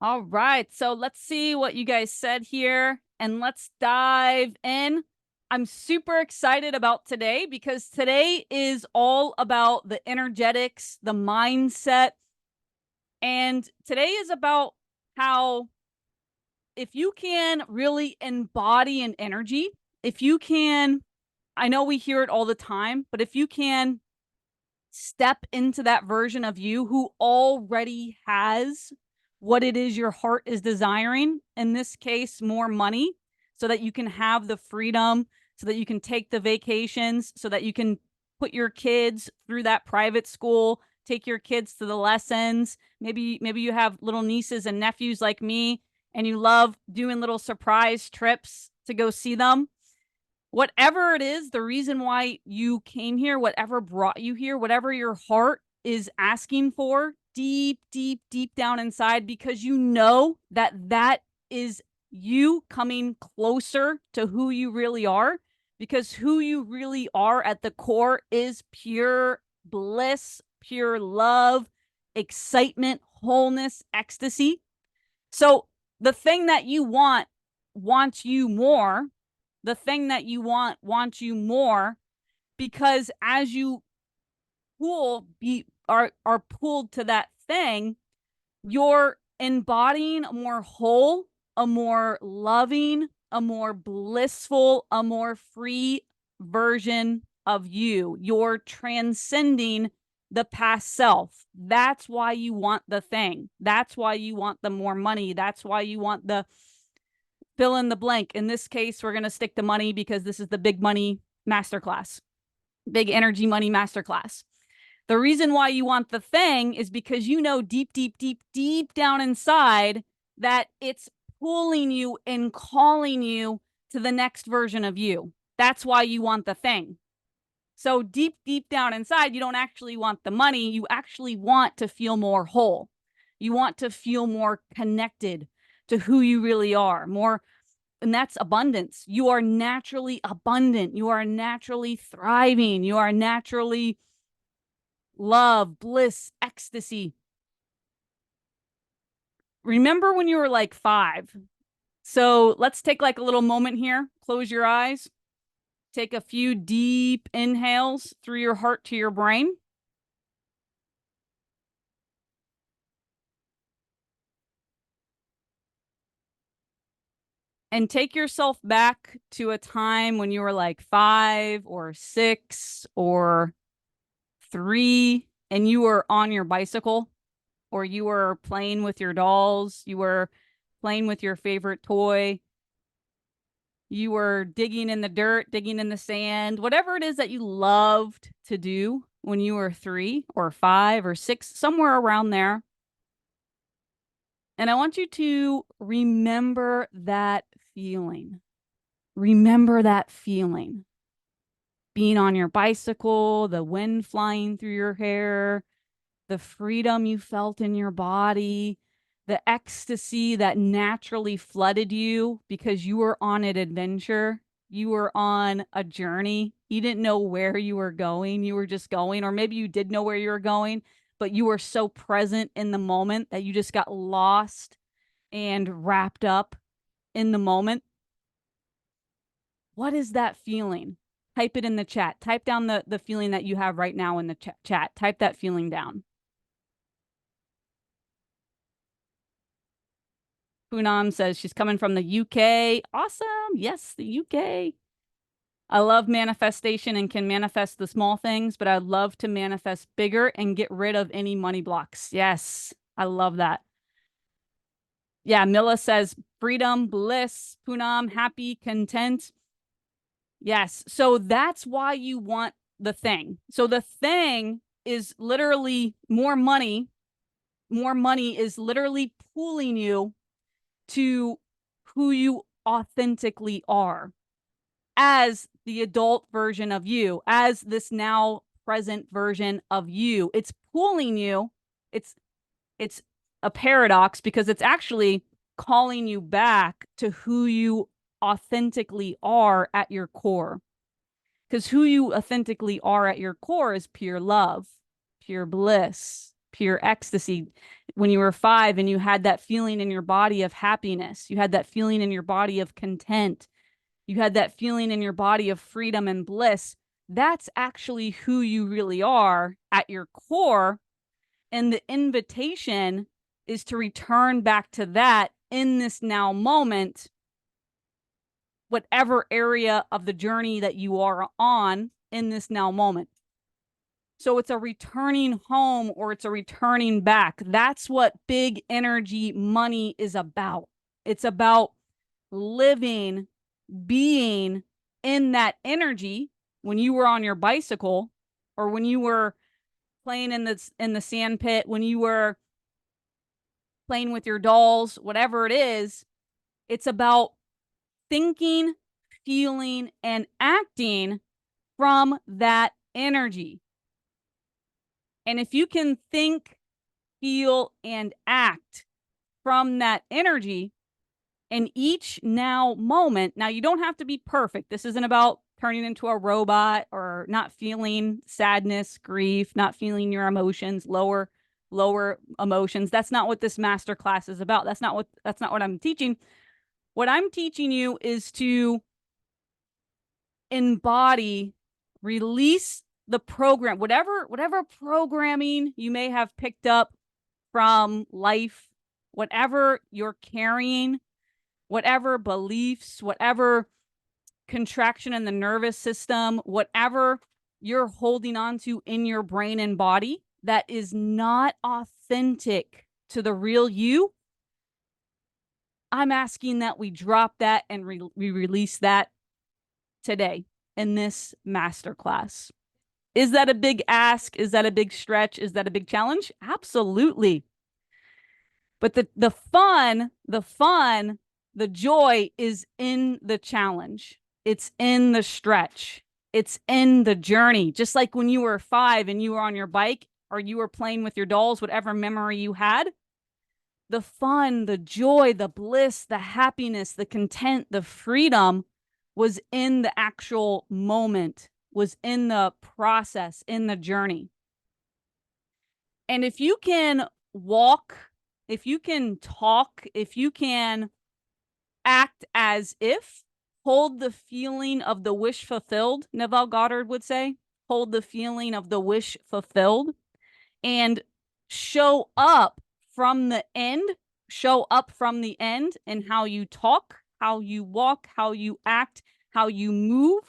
All right, so let's see what you guys said here and let's dive in. I'm super excited about today because today is all about the energetics, the mindset, and today is about how if you can really embody an energy, if you can, I know we hear it all the time, but if you can step into that version of you who already has what it is your heart is desiring, in this case, more money, so that you can have the freedom, so that you can take the vacations, so that you can put your kids through that private school, take your kids to the lessons. Maybe you have little nieces and nephews like me, and you love doing little surprise trips to go see them. Whatever it is, the reason why you came here, whatever brought you here, whatever your heart is asking for deep, deep, deep down inside, because you know that that is you coming closer to who you really are, because who you really are at the core is pure bliss, pure love, excitement, wholeness, ecstasy. So the thing that you want wants you more. The thing that you want wants you more, because as you are pulled to that thing, you're embodying a more whole, a more loving, a more blissful, a more free version of you. You're transcending the past self. That's why you want the thing. That's why you want the more money. That's why you want the fill in the blank. In this case, we're going to stick to money because this is the big money masterclass, big energy money masterclass. The reason why you want the thing is because you know deep, deep, deep, deep down inside that it's pulling you and calling you to the next version of you. That's why you want the thing. So deep, deep down inside, you don't actually want the money. You actually want to feel more whole. You want to feel more connected to who you really are, more, and that's abundance. You are naturally abundant. You are naturally thriving. You are naturally love, bliss, ecstasy. Remember when you were like 5? So let's take like a little moment here. Close your eyes. Take a few deep inhales through your heart to your brain. And take yourself back to a time when you were like 5 or 6 or 3 and you were on your bicycle, or you were playing with your dolls, you were playing with your favorite toy, you were digging in the dirt, digging in the sand, whatever it is that you loved to do when you were 3 or 5 or 6, somewhere around there. And I want you to remember that feeling. Remember that feeling. Being on your bicycle, the wind flying through your hair, the freedom you felt in your body, the ecstasy that naturally flooded you because you were on an adventure. You were on a journey. You didn't know where you were going. You were just going, or maybe you did know where you were going, but you were so present in the moment that you just got lost and wrapped up in the moment. What is that feeling? Type it in the chat. Type down the feeling that you have right now in the chat. Type that feeling down. Poonam says she's coming from the UK. Awesome. Yes, the UK. I love manifestation and can manifest the small things, but I'd love to manifest bigger and get rid of any money blocks. Yes, I love that. Yeah, Mila says freedom, bliss, Poonam, happy, content. Yes, so that's why you want the thing. So the thing is literally more money. More money is literally pulling you to who you authentically are as the adult version of you, as this now present version of you. It's pulling you. It's a paradox because it's actually calling you back to who you authentically are at your core. Because who you authentically are at your core is pure love, pure bliss, pure ecstasy. When you were 5 and you had that feeling in your body of happiness, you had that feeling in your body of content, you had that feeling in your body of freedom and bliss. That's actually who you really are at your core. And the invitation is to return back to that in this now moment, whatever area of the journey that you are on in this now moment. So it's a returning home, or it's a returning back. That's what big energy money is about. It's about living, being in that energy when you were on your bicycle, or when you were playing in the sand pit, when you were playing with your dolls, whatever it is. It's about thinking, feeling, and acting from that energy. And if you can think, feel, and act from that energy in each now moment, now you don't have to be perfect. This isn't about turning into a robot or not feeling sadness, grief, not feeling your emotions, lower emotions. That's not what this masterclass is about. That's not what I'm teaching. What I'm teaching you is to embody, release the program, whatever programming you may have picked up from life, whatever you're carrying, whatever beliefs, whatever contraction in the nervous system, whatever you're holding on to in your brain and body that is not authentic to the real you. I'm asking that we drop that and we release that today in this masterclass. Is that a big ask? Is that a big stretch? Is that a big challenge? Absolutely. But the fun, the joy is in the challenge. It's in the stretch. It's in the journey. Just like when you were 5 and you were on your bike, or you were playing with your dolls, whatever memory you had, the fun, the joy, the bliss, the happiness, the content, the freedom was in the actual moment, was in the process, in the journey. And if you can walk, if you can talk, if you can act as if, hold the feeling of the wish fulfilled, Neville Goddard would say, hold the feeling of the wish fulfilled, and show up from the end, in how you talk, how you walk, how you act, how you move.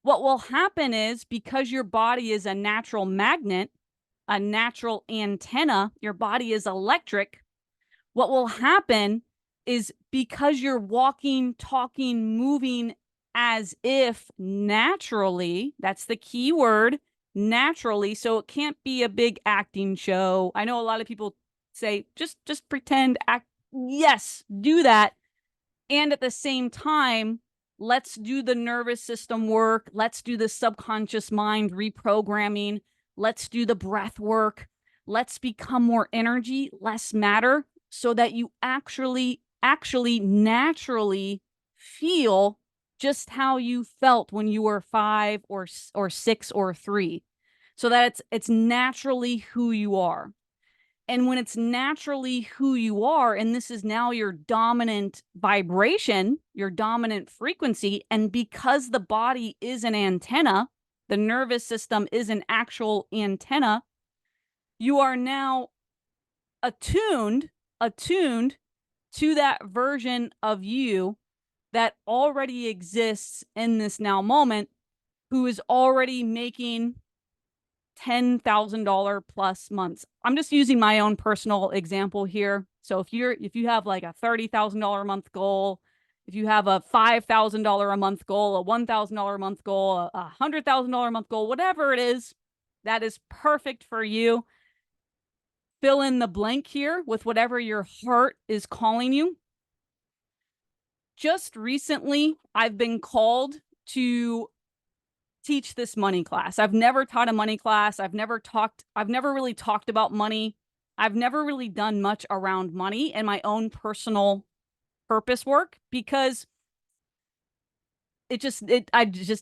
What will happen is, because your body is a natural magnet, a natural antenna, your body is electric. What will happen is, because you're walking, talking, moving as if naturally, that's the key word, naturally. So it can't be a big acting show. I know a lot of people say, just pretend, act. Yes, do that. And at the same time, let's do the nervous system work. Let's do the subconscious mind reprogramming. Let's do the breath work. Let's become more energy, less matter, so that you actually naturally feel just how you felt when you were 5 or 6 or 3. So that it's naturally who you are. And when it's naturally who you are, and this is now your dominant vibration, your dominant frequency, and because the body is an antenna, the nervous system is an actual antenna, you are now attuned to that version of you that already exists in this now moment, who is already making $10,000 plus months. I'm just using my own personal example here. So if you have like a $30,000 a month goal, if you have a $5,000 a month goal, a $1,000 a month goal, a $100,000 a month goal, whatever it is, that is perfect for you. Fill in the blank here with whatever your heart is calling you. Just recently, I've been called to teach this money class. I've never taught a money class. I've never really talked about money. I've never really done much around money and my own personal purpose work, because I just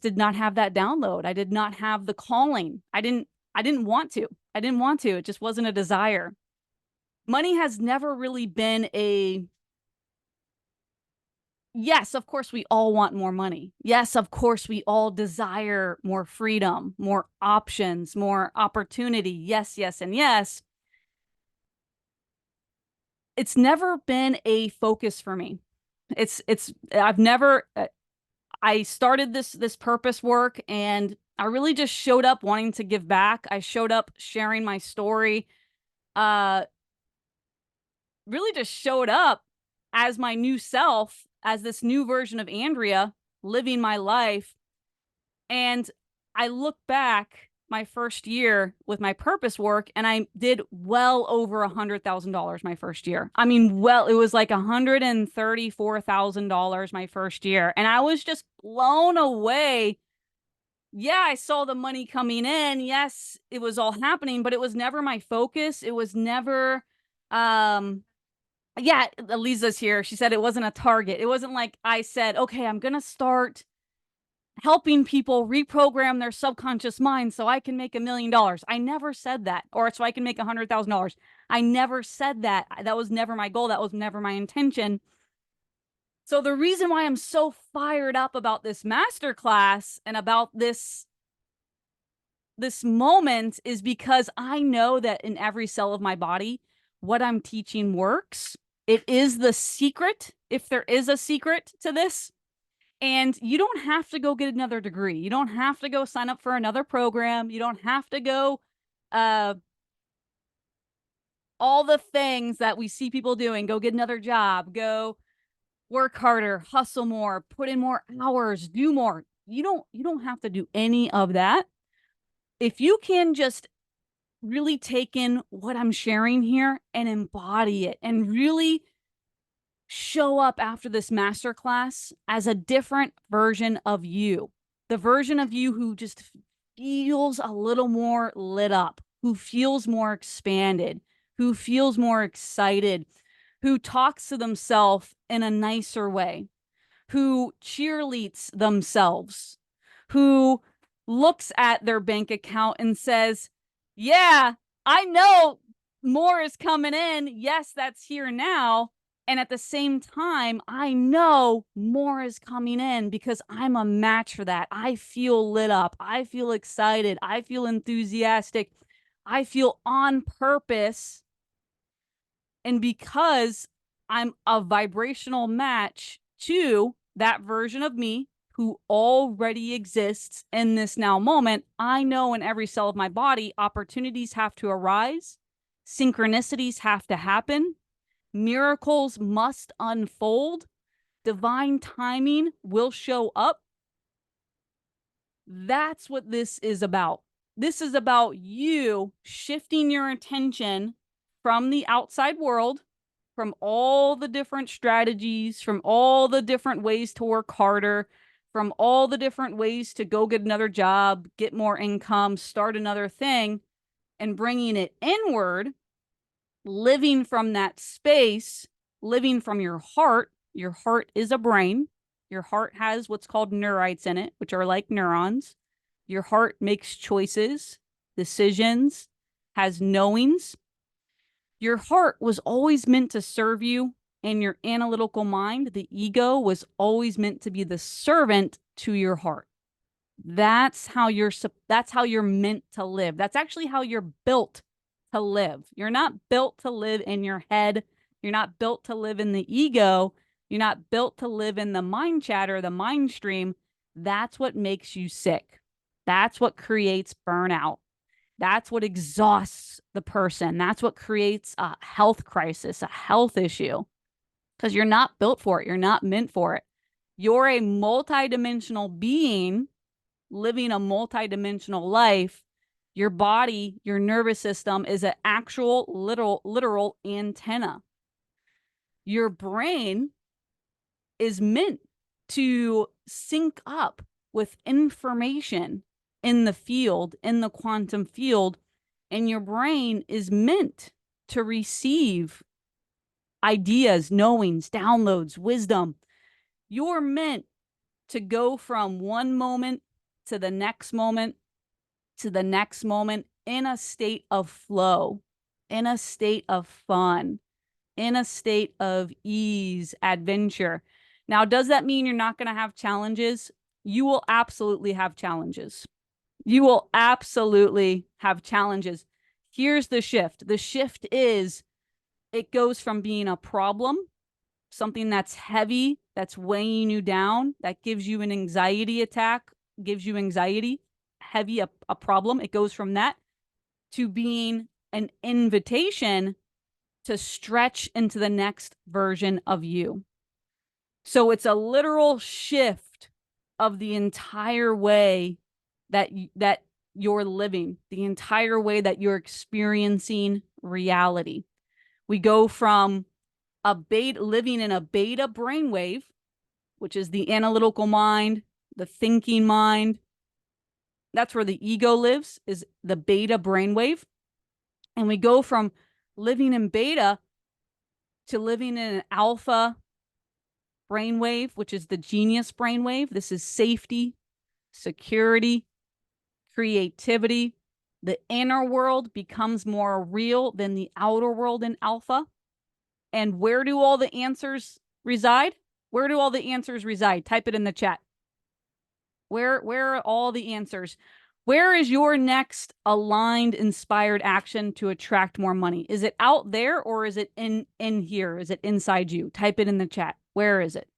did not have that download. I did not have the calling. I didn't I didn't want to. I didn't want to. It just wasn't a desire. Money has never really been a, yes, of course, we all want more money. Yes, of course, we all desire more freedom, more options, more opportunity. Yes, yes, and yes. It's never been a focus for me. I've never, I started this purpose work and I really just showed up wanting to give back. I showed up sharing my story, uh, really just showed up as my new self, as this new version of Andrea, living my life. And I look back my first year with my purpose work and I did well over $100,000 my first year. I mean, well, it was like $134,000 my first year. And I was just blown away. Yeah, I saw the money coming in. Yes, it was all happening, but it was never my focus. It was never, yeah, Eliza's here. She said it wasn't a target. It wasn't like I said, okay, I'm going to start helping people reprogram their subconscious mind so I can make $1 million. I never said that. Or so I can make $100,000. I never said that. That was never my goal. That was never my intention. So the reason why I'm so fired up about this masterclass and about this moment is because I know that in every cell of my body, what I'm teaching works. It is the secret, if there is a secret to this. And you don't have to go get another degree. You don't have to go sign up for another program. You don't have to go all the things that we see people doing. Go get another job, go work harder, hustle more, put in more hours, do more. You don't have to do any of that. If you can just really take in what I'm sharing here and embody it and really show up after this masterclass as a different version of you, the version of you who just feels a little more lit up, who feels more expanded, who feels more excited, who talks to themselves in a nicer way, who cheerleads themselves, who looks at their bank account and says, yeah, I know more is coming in. Yes, that's here now. And at the same time, I know more is coming in because I'm a match for that. I feel lit up. I feel excited. I feel enthusiastic. I feel on purpose. And because I'm a vibrational match to that version of me who already exists in this now moment, I know in every cell of my body, opportunities have to arise, synchronicities have to happen, miracles must unfold, divine timing will show up. That's what this is about. This is about you shifting your attention from the outside world, from all the different strategies, from all the different ways to work harder, from all the different ways to go get another job, get more income, start another thing, and bringing it inward, living from that space, living from your heart. Your heart is a brain. Your heart has what's called neurites in it, which are like neurons. Your heart makes choices, decisions, has knowings. Your heart was always meant to serve you, and your analytical mind, the ego, was always meant to be the servant to your heart. That's how you're meant to live. That's actually how you're built to live. You're not built to live in your head. You're not built to live in the ego. You're not built to live in the mind chatter, the mind stream. That's what makes you sick. That's what creates burnout. That's what exhausts the person. That's what creates a health crisis, a health issue, because you're not built for it. You're not meant for it. You're a multidimensional being living a multidimensional life. Your body, your nervous system is an actual literal antenna. Your brain is meant to sync up with information in the field, in the quantum field, and your brain is meant to receive ideas, knowings, downloads, wisdom. You're meant to go from one moment to the next moment to the next moment in a state of flow, in a state of fun, in a state of ease, adventure. Now, does that mean you're not going to have challenges? You will absolutely have challenges. You will absolutely have challenges. Here's the shift. The shift is it goes from being a problem, something that's heavy, that's weighing you down, that gives you an anxiety attack, gives you anxiety, heavy, a problem. It goes from that to being an invitation to stretch into the next version of you. So it's a literal shift of the entire way that you're living, the entire way that you're experiencing reality. We go from living in a beta brainwave, which is the analytical mind, the thinking mind. That's where the ego lives, is the beta brainwave. And we go from living in beta to living in an alpha brainwave, which is the genius brainwave. This is safety, security, creativity. The inner world becomes more real than the outer world in alpha. And where do all the answers reside? Where do all the answers reside? Type it in the chat. Where are all the answers? Where is your next aligned, inspired action to attract more money? Is it out there or is it in here? Is it inside you? Type it in the chat. Where is it?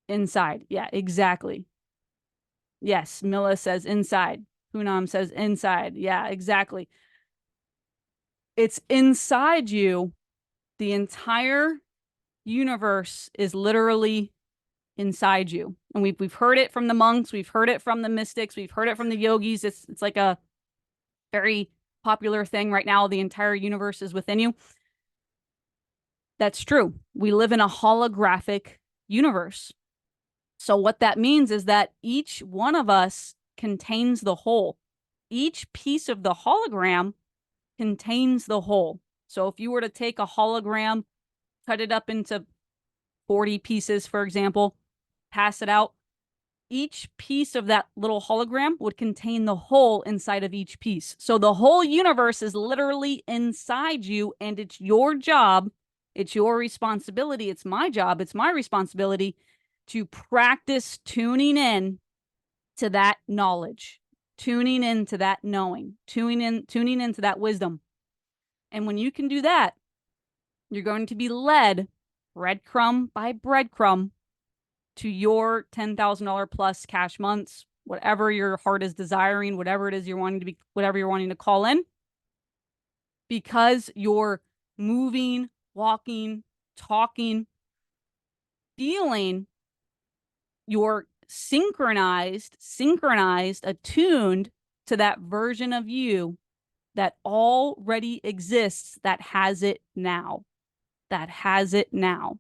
Inside. Yeah, exactly. Yes, Mila says inside. Poonam says inside. Yeah, exactly. It's inside you. The entire universe is literally inside you. And we've heard it from the monks, we've heard it from the mystics, we've heard it from the yogis. It's like a very popular thing right now. The entire universe is within you. That's true. We live in a holographic universe. So what that means is that each one of us contains the whole. Each piece of the hologram contains the whole. So if you were to take a hologram, cut it up into 40 pieces, for example, pass it out, each piece of that little hologram would contain the whole inside of each piece. So the whole universe is literally inside you, and it's your job, it's your responsibility, it's my job, it's my responsibility to practice tuning in to that knowledge, tuning into that knowing, tuning into that wisdom. And when you can do that, you're going to be led breadcrumb by breadcrumb to your $10,000 plus cash months, whatever your heart is desiring, whatever it is you're wanting to be, whatever you're wanting to call in, because you're moving, walking, talking, feeling, you're synchronized, attuned to that version of you that already exists, that has it now, that has it now.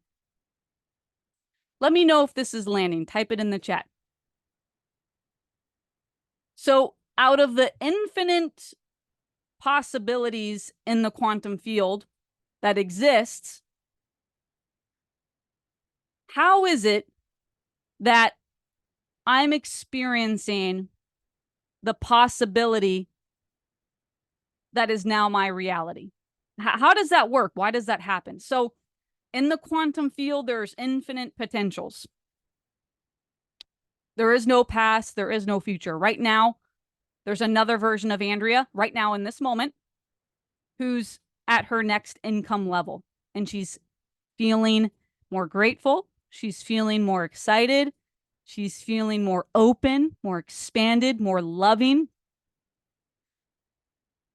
Let me know if this is landing. Type it in the chat. So out of the infinite possibilities in the quantum field that exists, how is it that I'm experiencing the possibility that is now my reality? How does that work? Why does that happen? So in the quantum field, there's infinite potentials. There is no past. There is no future. Right now, there's another version of Andrea right now in this moment who's at her next income level. And she's feeling more grateful. She's feeling more excited. She's feeling more open, more expanded, more loving.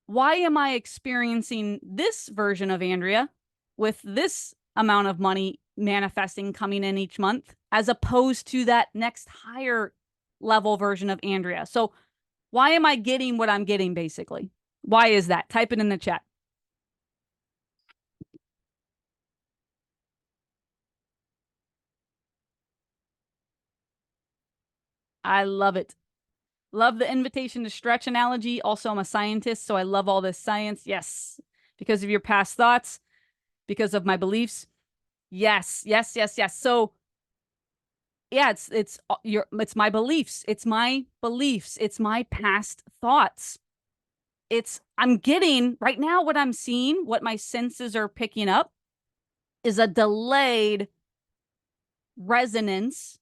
Why am I experiencing this version of Andrea with this amount of money manifesting coming in each month, as opposed to that next higher level version of Andrea? So why am I getting what I'm getting, basically? Why is that? Type it in the chat. I love it. Love the invitation to stretch analogy. Also, I'm a scientist, so I love all this science. Yes, because of your past thoughts, because of my beliefs. Yes, yes, yes, yes. So yeah, it's my beliefs. It's my beliefs. It's my past thoughts. I'm getting right now what I'm seeing, what my senses are picking up is a delayed resonance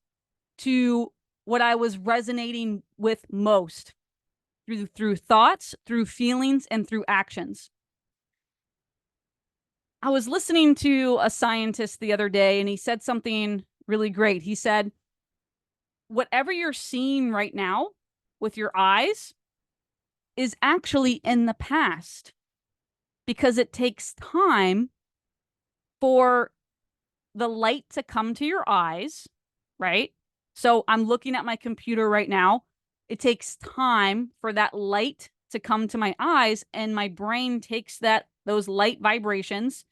to what I was resonating with most through thoughts, through feelings, and through actions. I was listening to a scientist the other day, and he said something really great. He said, whatever you're seeing right now with your eyes is actually in the past because it takes time for the light to come to your eyes, right? So I'm looking at my computer right now. It takes time for that light to come to my eyes, and my brain takes those light vibrations.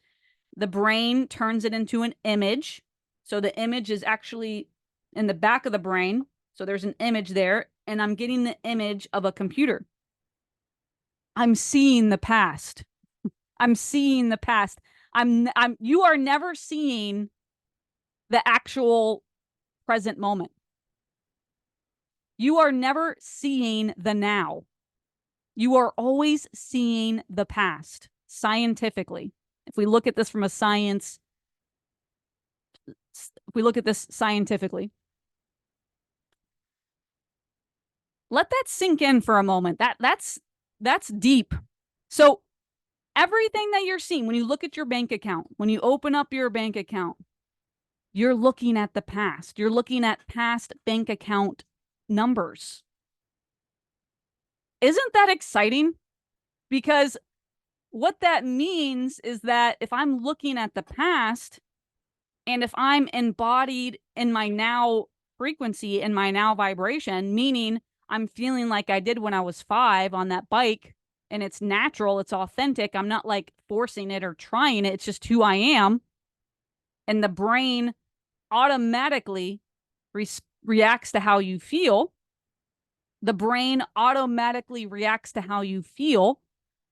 The brain turns it into an image. So the image is actually in the back of the brain. So there's an image there, and I'm getting the image of a computer. I'm seeing the past. I'm seeing the past. You are never seeing the actual present moment. You are never seeing the now. You are always seeing the past scientifically. If we look at this from a science, if we look at this scientifically, let that sink in for a moment. That's deep. So everything that you're seeing, when you look at your bank account, when you open up your bank account, you're looking at the past. You're looking at past bank account numbers. Isn't that exciting? Because what that means is that if I'm looking at the past and if I'm embodied in my now frequency, in my now vibration, meaning I'm feeling like I did when I was 5 on that bike, and it's natural, it's authentic. I'm not like forcing it or trying it. It's just who I am. And the brain automatically reacts to how you feel. The brain automatically reacts to how you feel.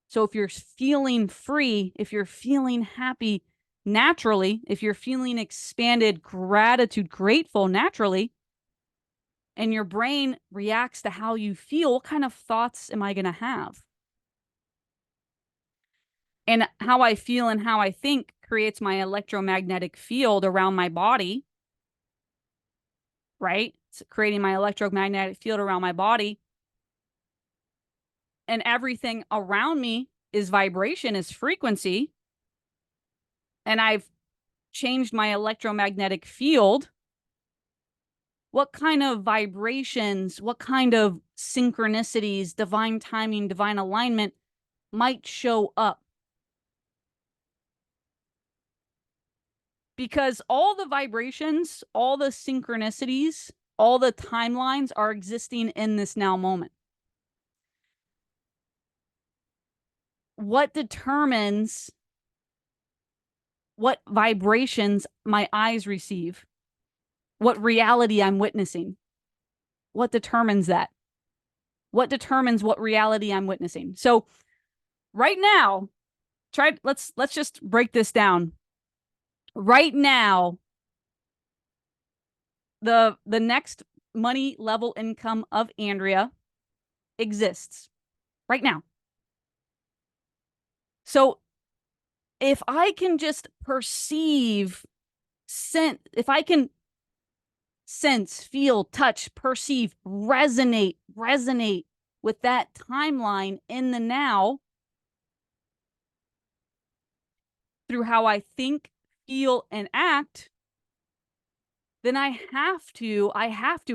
So if you're feeling free, if you're feeling happy naturally, if you're feeling expanded gratitude, grateful naturally, and your brain reacts to how you feel, what kind of thoughts am I going to have? And how I feel and how I think creates my electromagnetic field around my body, right? It's creating my electromagnetic field around my body. And everything around me is vibration, is frequency. And I've changed my electromagnetic field. What kind of vibrations, what kind of synchronicities, divine timing, divine alignment might show up? Because all the vibrations, all the synchronicities, all the timelines are existing in this now moment. What determines what vibrations my eyes receive? What reality I'm witnessing? What determines that? What determines what reality I'm witnessing? So right now, let's just break this down. Right now, the next money level income of Andrea exists right now. So if I can just perceive, if I can sense, feel, touch, perceive, resonate with that timeline in the now through how I think, feel, and act, then I have to,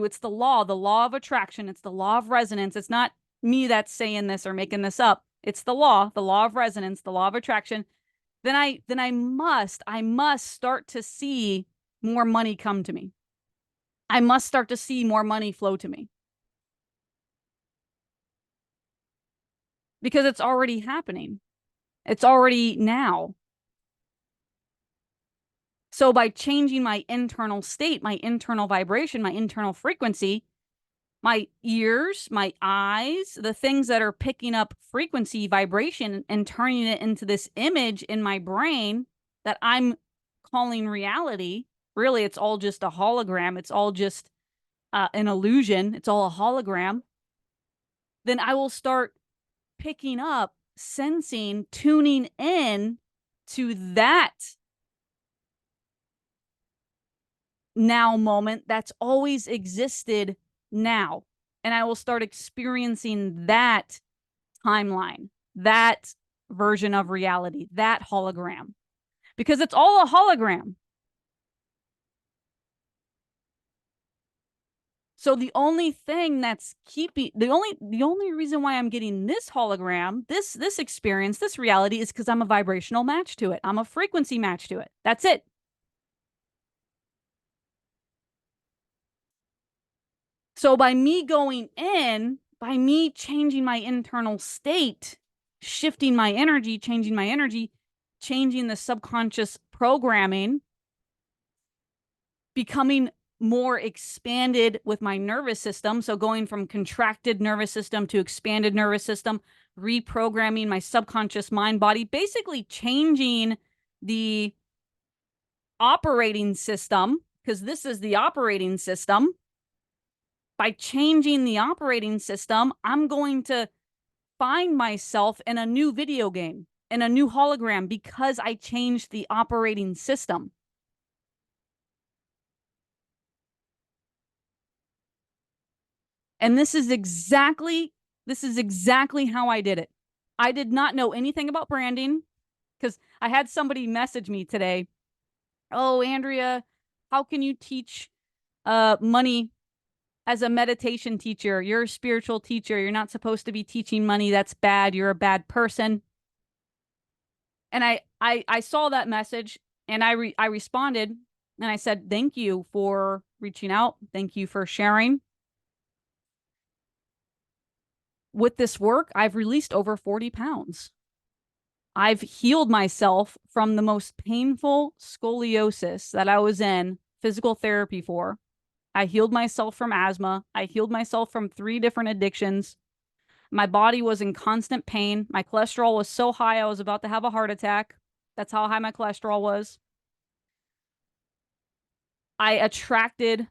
it's the law of attraction. It's the law of resonance. It's not me that's saying this or making this up. It's the law of resonance, the law of attraction. Then I must start to see more money come to me. I must start to see more money flow to me. Because it's already happening. It's already now. So by changing my internal state, my internal vibration, my internal frequency, my ears, my eyes, the things that are picking up frequency, vibration, and turning it into this image in my brain that I'm calling reality. Really, it's all just a hologram. It's all just an illusion. It's all a hologram. Then I will start picking up, sensing, tuning in to that now moment that's always existed now. And I will start experiencing that timeline, that version of reality, that hologram, because it's all a hologram. So the only thing that's keeping the only reason why I'm getting this hologram, this experience, this reality is because I'm a vibrational match to it. I'm a frequency match to it. That's it. So by me going in, by me changing my internal state, shifting my energy, changing the subconscious programming, becoming more expanded with my nervous system. So going from contracted nervous system to expanded nervous system, reprogramming my subconscious mind body, basically changing the operating system, because this is the operating system. By changing the operating system, I'm going to find myself in a new video game, in a new hologram, because I changed the operating system. And this is exactly how I did it. I did not know anything about branding, because I had somebody message me today. Oh, Andrea, how can you teach money as a meditation teacher? You're a spiritual teacher. You're not supposed to be teaching money. That's bad. You're a bad person. And I saw that message, and I responded, and I said, thank you for reaching out. Thank you for sharing. With this work, I've released over 40 pounds. I've healed myself from the most painful scoliosis that I was in physical therapy for. I healed myself from asthma. I healed myself from 3 different addictions. My body was in constant pain. My cholesterol was so high, I was about to have a heart attack. That's how high my cholesterol was. I attracted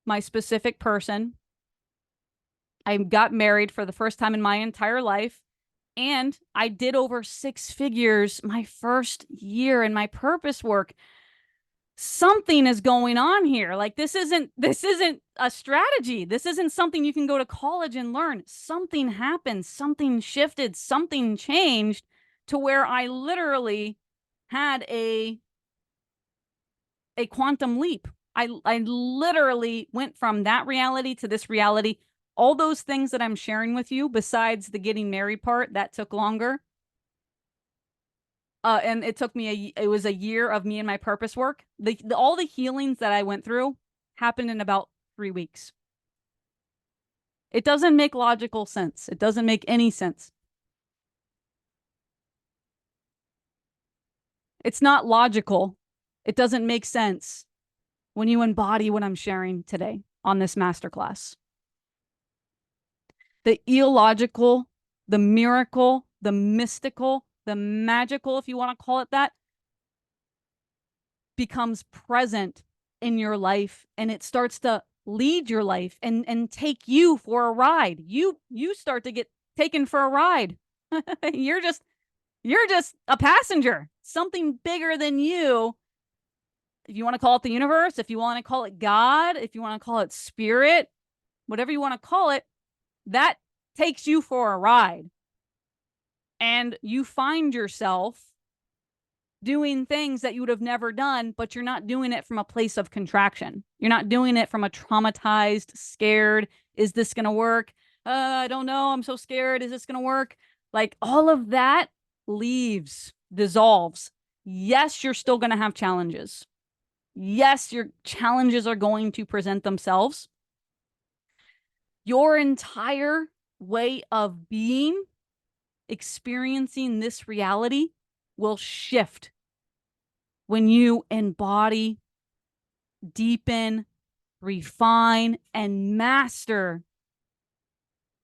my specific person. I got married for the first time in my entire life. And I did over 6 figures my first year in my purpose work. Something is going on here. Like, this isn't a strategy. This isn't something you can go to college and learn. Something happened, something shifted, something changed to where I literally had a quantum leap. I literally went from that reality to this reality. All those things that I'm sharing with you, besides the getting married part, that took longer. And it took me it was a year of me and my purpose work. All the healings that I went through happened in about 3 weeks. It doesn't make logical sense. It doesn't make any sense. It's not logical. It doesn't make sense when you embody what I'm sharing today on this masterclass. The illogical, the miracle, the mystical, the magical, if you want to call it that, becomes present in your life, and it starts to lead your life and take you for a ride. You start to get taken for a ride. you're just a passenger. Something bigger than you. If you want to call it the universe, if you want to call it God, if you want to call it spirit, whatever you want to call it, that takes you for a ride. And you find yourself doing things that you would have never done, but you're not doing it from a place of contraction. You're not doing it from a traumatized, scared, is this going to work? I don't know. I'm so scared. Is this going to work? Like, all of that leaves, dissolves. Yes, you're still going to have challenges. Yes, your challenges are going to present themselves. Your entire way of being, experiencing this reality, will shift when you embody, deepen, refine, and master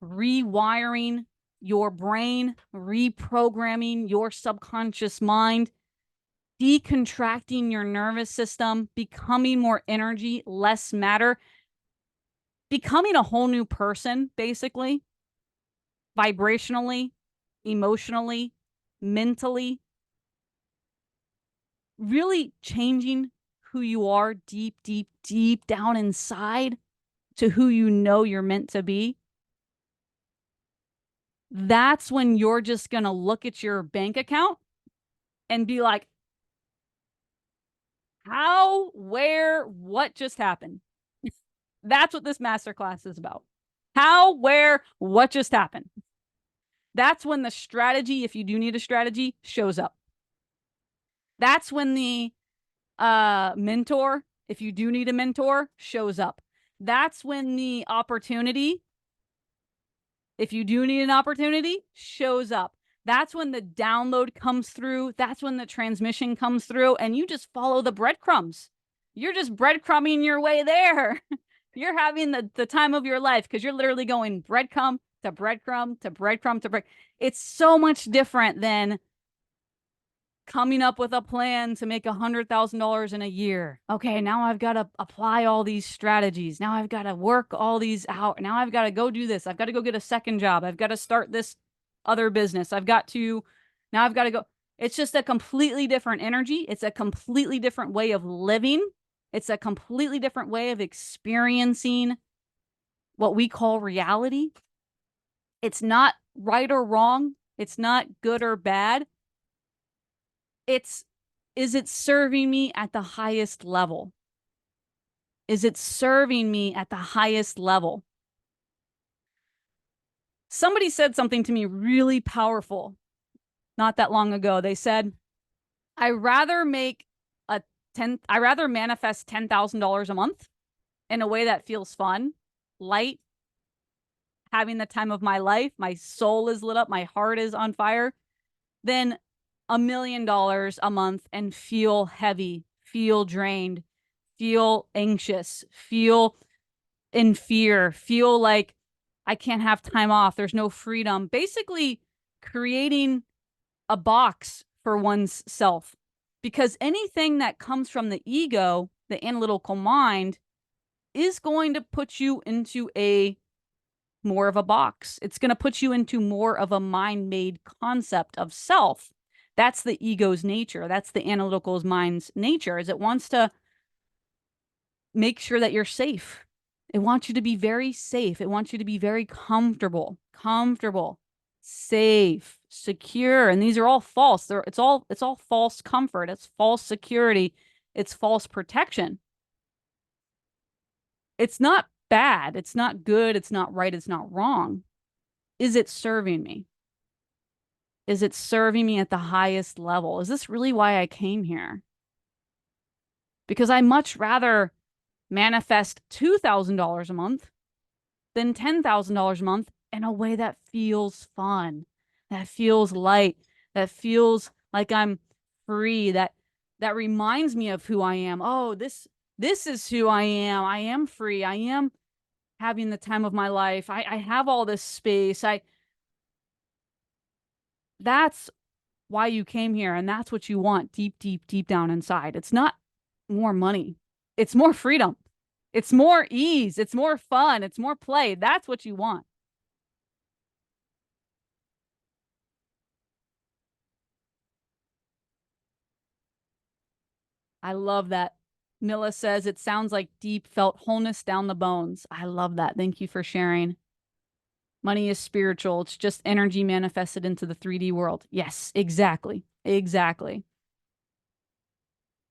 rewiring your brain, reprogramming your subconscious mind, decontracting your nervous system, becoming more energy, less matter, becoming a whole new person, basically. vibrationally, emotionally, mentally, really changing who you are deep, deep, deep down inside to who you know you're meant to be, that's when you're just going to look at your bank account and be like, how, where, what just happened? That's what this masterclass is about. How, where, what just happened? That's when the strategy, if you do need a strategy, shows up. That's when the mentor, if you do need a mentor, shows up. That's when the opportunity, if you do need an opportunity, shows up. That's when the download comes through. That's when the transmission comes through, and you just follow the breadcrumbs. You're just breadcrumbing your way there. You're having the time of your life because you're literally going breadcrumb to breadcrumb to breadcrumb to bread. It's so much different than coming up with a plan to make $100,000 in a year. Okay, now I've got to apply all these strategies. Now I've got to work all these out. Now I've got to go do this. I've got to go get a second job. I've got to start this other business. I've got to go. It's just a completely different energy. It's a completely different way of living. It's a completely different way of experiencing what we call reality. It's not right or wrong. It's not good or bad. Is it serving me at the highest level? Is it serving me at the highest level? Somebody said something to me really powerful not that long ago. They said, I rather manifest $10,000 a month in a way that feels fun, light, having the time of my life. My soul is lit up. My heart is on fire. Than $1 million a month and feel heavy, feel drained, feel anxious, feel in fear, feel like I can't have time off. There's no freedom. Basically, creating a box for one's self. Because anything that comes from the ego, the analytical mind, is going to put you into more of a box. It's going to put you into more of a mind-made concept of self. That's the ego's nature. That's the analytical mind's nature, is it wants to make sure that you're safe. It wants you to be very safe. It wants you to be very comfortable, safe, secure. And these are all false. It's all false comfort. It's false security. It's false protection. It's not bad. It's not good. It's not right. It's not wrong. Is it serving me? Is it serving me at the highest level? Is this really why I came here? Because I much rather manifest $2,000 a month than $10,000 a month in a way that feels fun, that feels light, that feels like I'm free, that reminds me of who I am. Oh, this is who I am. I am free. I am having the time of my life. I have all this space. That's why you came here, and that's what you want deep, deep, deep down inside. It's not more money. It's more freedom. It's more ease. It's more fun. It's more play. That's what you want. I love that. Mila says it sounds like deep felt wholeness down the bones. I love that. Thank you for sharing. Money is spiritual. It's just energy manifested into the 3D world. Yes, exactly. Exactly.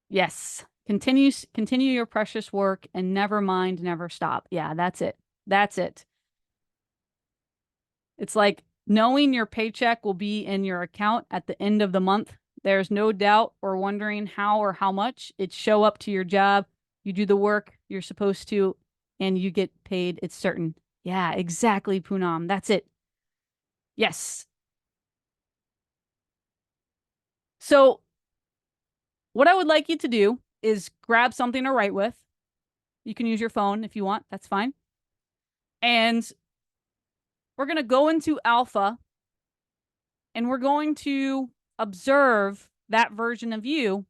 Yes. Continue your precious work and never mind, never stop. Yeah, that's it. That's it. It's like knowing your paycheck will be in your account at the end of the month. There's no doubt or wondering how or how much. It's show up to your job. You do the work you're supposed to, and you get paid. It's certain. Yeah, exactly, Poonam. That's it. Yes. So what I would like you to do is grab something to write with. You can use your phone if you want. That's fine. And we're going to go into alpha and we're going to observe that version of you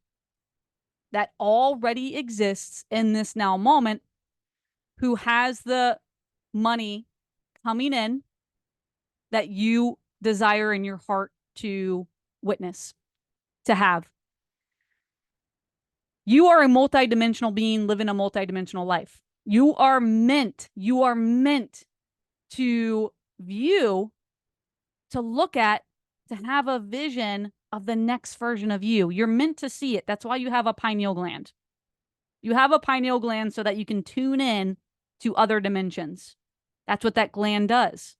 that already exists in this now moment, who has the money coming in, that you desire in your heart to witness, to have. You are a multidimensional being living a multidimensional life. You are meant to view, to look at, to have a vision of the next version of you. You're meant to see it. That's why you have a pineal gland. You have a pineal gland so that you can tune in to other dimensions. That's what that gland does.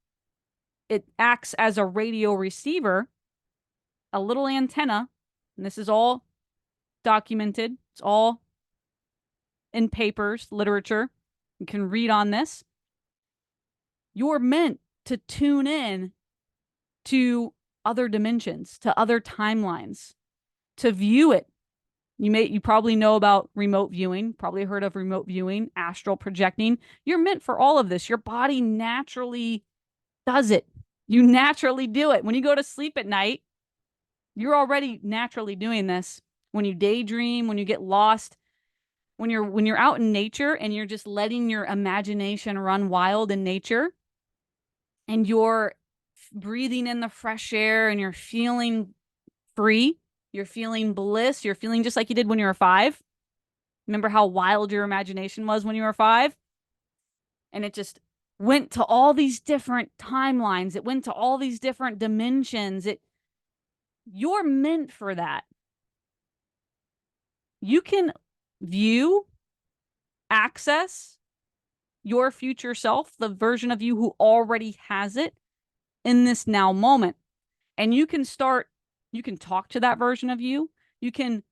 It acts as a radio receiver, a little antenna, and this is all documented. It's all in papers, literature. You can read on this. You're meant to tune in to other dimensions, to other timelines, to view it. You probably know about remote viewing, probably heard of remote viewing, astral projecting. You're meant for all of this. Your body naturally does it. You naturally do it. When you go to sleep at night, you're already naturally doing this. When you daydream, when you get lost, when you're out in nature and you're just letting your imagination run wild in nature, and you're breathing in the fresh air and you're feeling free, you're feeling bliss, you're feeling just like you did when you were 5. Remember how wild your imagination was when you were 5? And it just went to all these different timelines. It went to all these different dimensions. You're meant for that. You can view, access your future self, the version of you who already has it in this now moment. And you can talk to that version of you. You can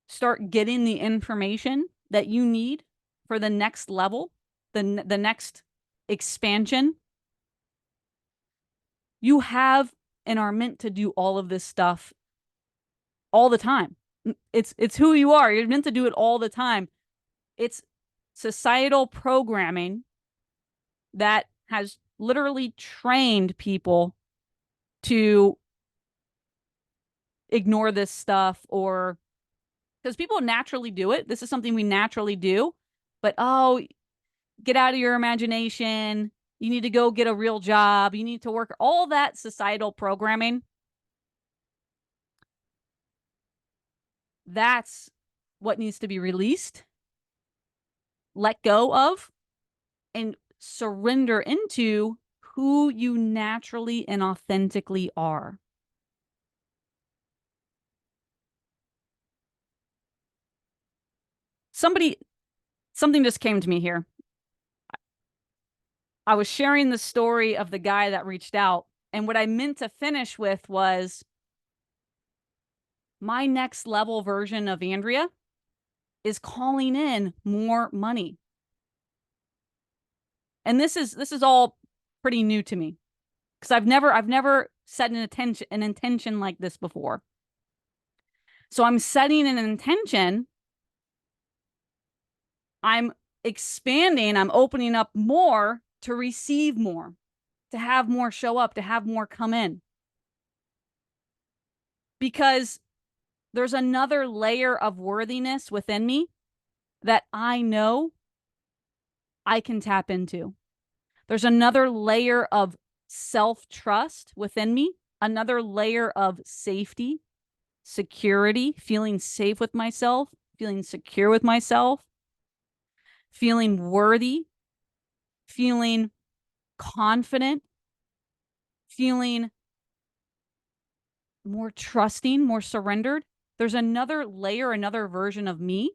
start getting the information that you need for the next level, the next expansion. You have and are meant to do all of this stuff all the time. It's who you are. You're meant to do it all the time. It's societal programming that has literally trained people to ignore this stuff, or because people naturally do it. This is something we naturally do. But get out of your imagination. You need to go get a real job. You need to work. All that societal programming. That's what needs to be released, let go of, and surrender into who you naturally and authentically are. Something just came to me here. I was sharing the story of the guy that reached out, and what I meant to finish with was my next level version of Andrea is calling in more money. And this is all pretty new to me, because I've never set an intention like this before. So I'm setting an intention. I'm expanding, I'm opening up more to receive more, to have more show up, to have more come in. Because there's another layer of worthiness within me that I know I can tap into. There's another layer of self-trust within me, another layer of safety, security, feeling safe with myself, feeling secure with myself, feeling worthy, feeling confident, feeling more trusting, more surrendered. There's another layer, another version of me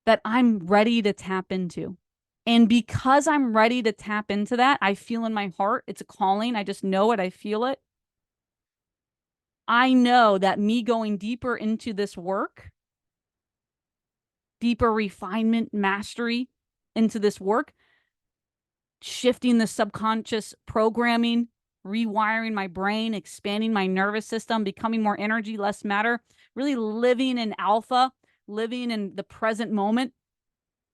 that I'm ready to tap into. And because I'm ready to tap into that, I feel in my heart, it's a calling. I just know it. I feel it. I know that me going deeper into this work, deeper refinement, mastery into this work, shifting the subconscious programming, rewiring my brain, expanding my nervous system, becoming more energy, less matter, really living in alpha, living in the present moment,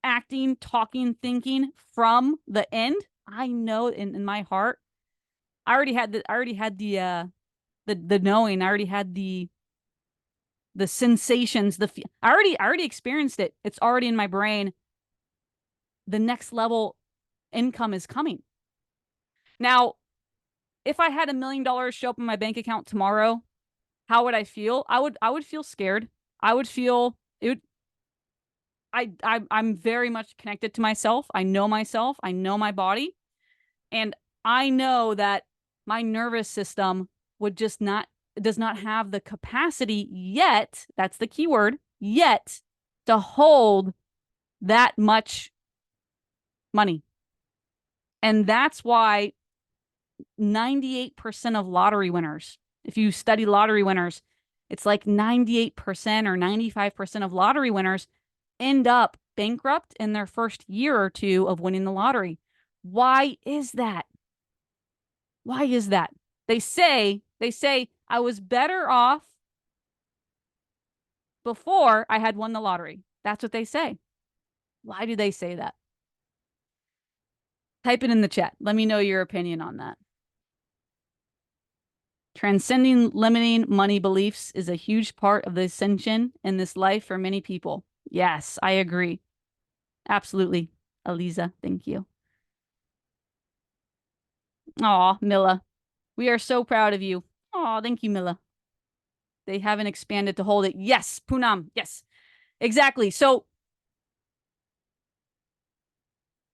acting, talking, thinking from the end. I know in my heart, I already had the knowing. I already had the sensations, I already experienced it. It's already in my brain. The next level income is coming. Now, if I had $1 million show up in my bank account tomorrow, how would I feel? I would feel scared. I would feel it would, I'm very much connected to myself. I know myself. I know my body. And I know that my nervous system would just not does not have the capacity yet, that's the key word, yet, to hold that much money. And that's why 98% of lottery winners, if you study lottery winners, it's like 98% or 95% of lottery winners end up bankrupt in their first year or two of winning the lottery. Why is that? Why is that? They say I was better off before I had won the lottery. That's what they say. Why do they say that? Type it in the chat. Let me know your opinion on that. Transcending limiting money beliefs is a huge part of the ascension in this life for many people. Yes, I agree. Absolutely. Aliza, thank you. Aw, Milla. We are so proud of you. Aw, thank you, Milla. They haven't expanded to hold it. Yes, Poonam. Yes, exactly. So,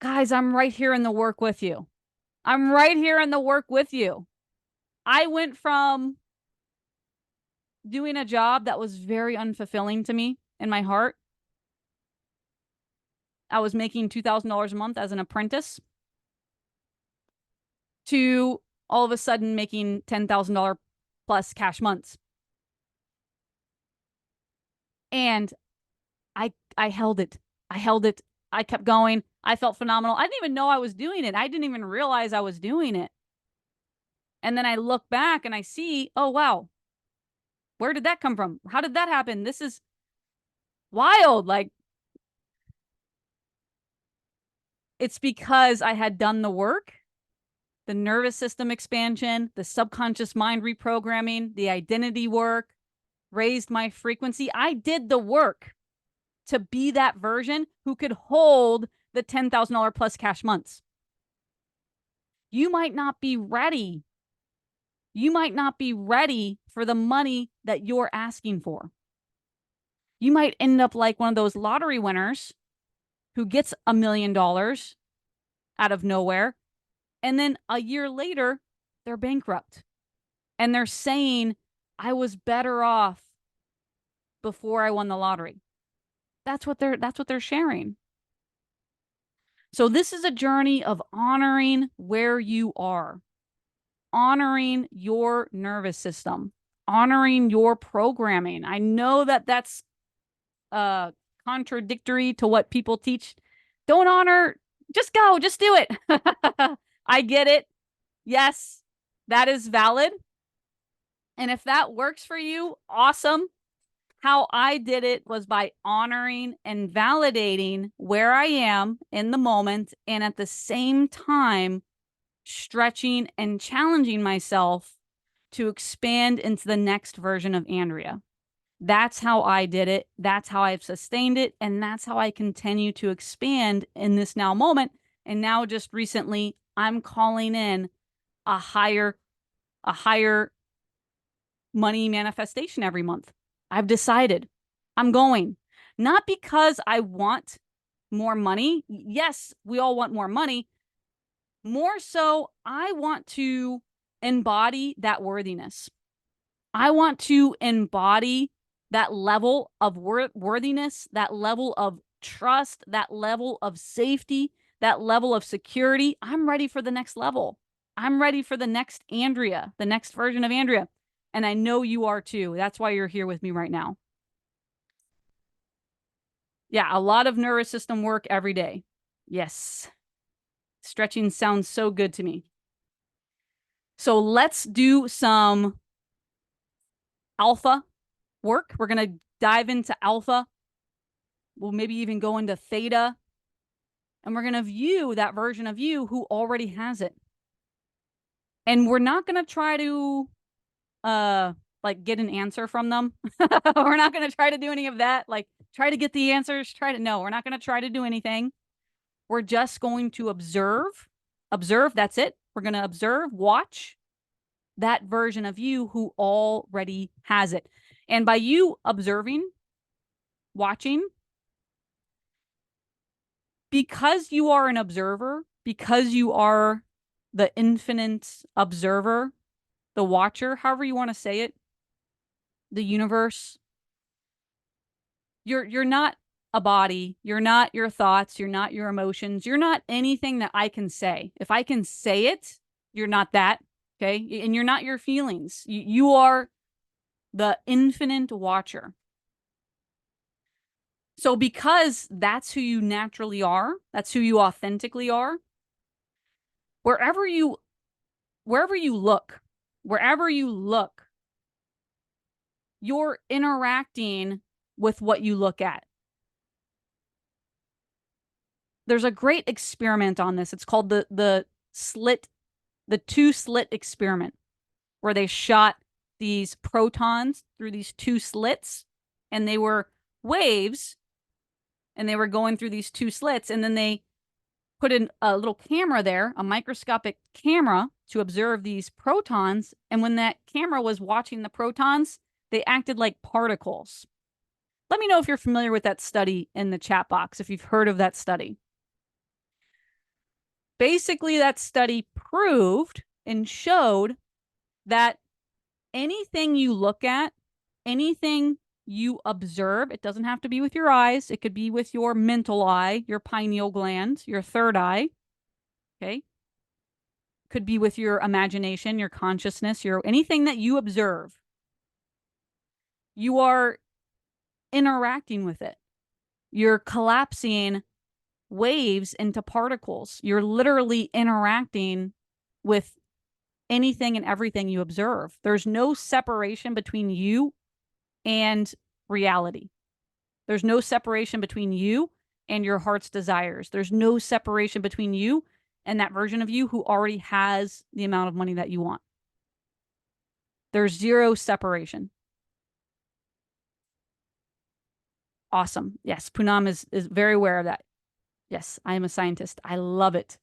guys, I'm right here in the work with you. I'm right here in the work with you. I went from doing a job that was very unfulfilling to me in my heart. I was making $2,000 a month as an apprentice to all of a sudden making $10,000 plus cash months. And I held it. I held it. I kept going. I felt phenomenal. I didn't even know I was doing it. I didn't even realize I was doing it. And then I look back and I see, oh, wow, where did that come from? How did that happen? This is wild. Like, it's because I had done the work, the nervous system expansion, the subconscious mind reprogramming, the identity work, raised my frequency. I did the work to be that version who could hold the $10,000 plus cash months. You might not be ready. You might not be ready for the money that you're asking for. You might end up like one of those lottery winners who gets $1 million out of nowhere. And then a year later, they're bankrupt. And they're saying, I was better off before I won the lottery. That's what they're sharing. So this is a journey of honoring where you are, honoring your nervous system, honoring your programming. I know that that's contradictory to what people teach. Don't honor, just go, just do it. I get it. Yes, that is valid. And if that works for you, awesome. How I did it was by honoring and validating where I am in the moment, and at the same time, stretching and challenging myself to expand into the next version of Andrea. That's how I did it. That's how I've sustained it. And that's how I continue to expand in this now moment. And now just recently, I'm calling in a higher money manifestation every month. I've decided I'm going, not because I want more money. Yes, we all want more money. More so, I want to embody that worthiness. I want to embody that level of worthiness, that level of trust, that level of safety, that level of security. I'm ready for the next level. I'm ready for the next Andrea, the next version of Andrea. And I know you are too. That's why you're here with me right now. Yeah, a lot of nervous system work every day. Yes. Stretching sounds so good to me. So let's do some alpha work. We're going to dive into alpha. We'll maybe even go into theta. And we're going to view that version of you who already has it. And we're not going to try to like get an answer from them. We're not going to try to do any of that. Like try to get the answers. No, we're not going to try to do anything. We're just going to observe. That's it. We're going to observe, watch that version of you who already has it. And by you observing, watching, because you are an observer, because you are the infinite observer, the watcher, however you want to say it, the universe, you're not a body, you're not your thoughts, you're not your emotions, you're not anything that I can say. If I can say it, you're not that, okay? And you're not your feelings. You are the infinite watcher. So because that's who you naturally are, that's who you authentically are, wherever you look, you're interacting with what you look at. There's a great experiment on this. It's called the two slit experiment, where they shot these protons through these two slits, and they were waves, and they were going through these two slits, and then they put in a little camera there, a microscopic camera, to observe these protons. And when that camera was watching the protons, they acted like particles. Let me know if you're familiar with that study in the chat box, if you've heard of that study. Basically, that study proved and showed that anything you look at, anything you observe, it doesn't have to be with your eyes. It could be with your mental eye, your pineal gland, your third eye. Okay. Could be with your imagination, your consciousness, anything that you observe. You are interacting with it. You're collapsing waves into particles. You're literally interacting with anything and everything you observe. There's no separation between you and reality. There's no separation between you and your heart's desires. There's no separation between you and that version of you who already has the amount of money that you want. There's zero separation. Awesome. Yes, Poonam is very aware of that. Yes, I am a scientist. I love it.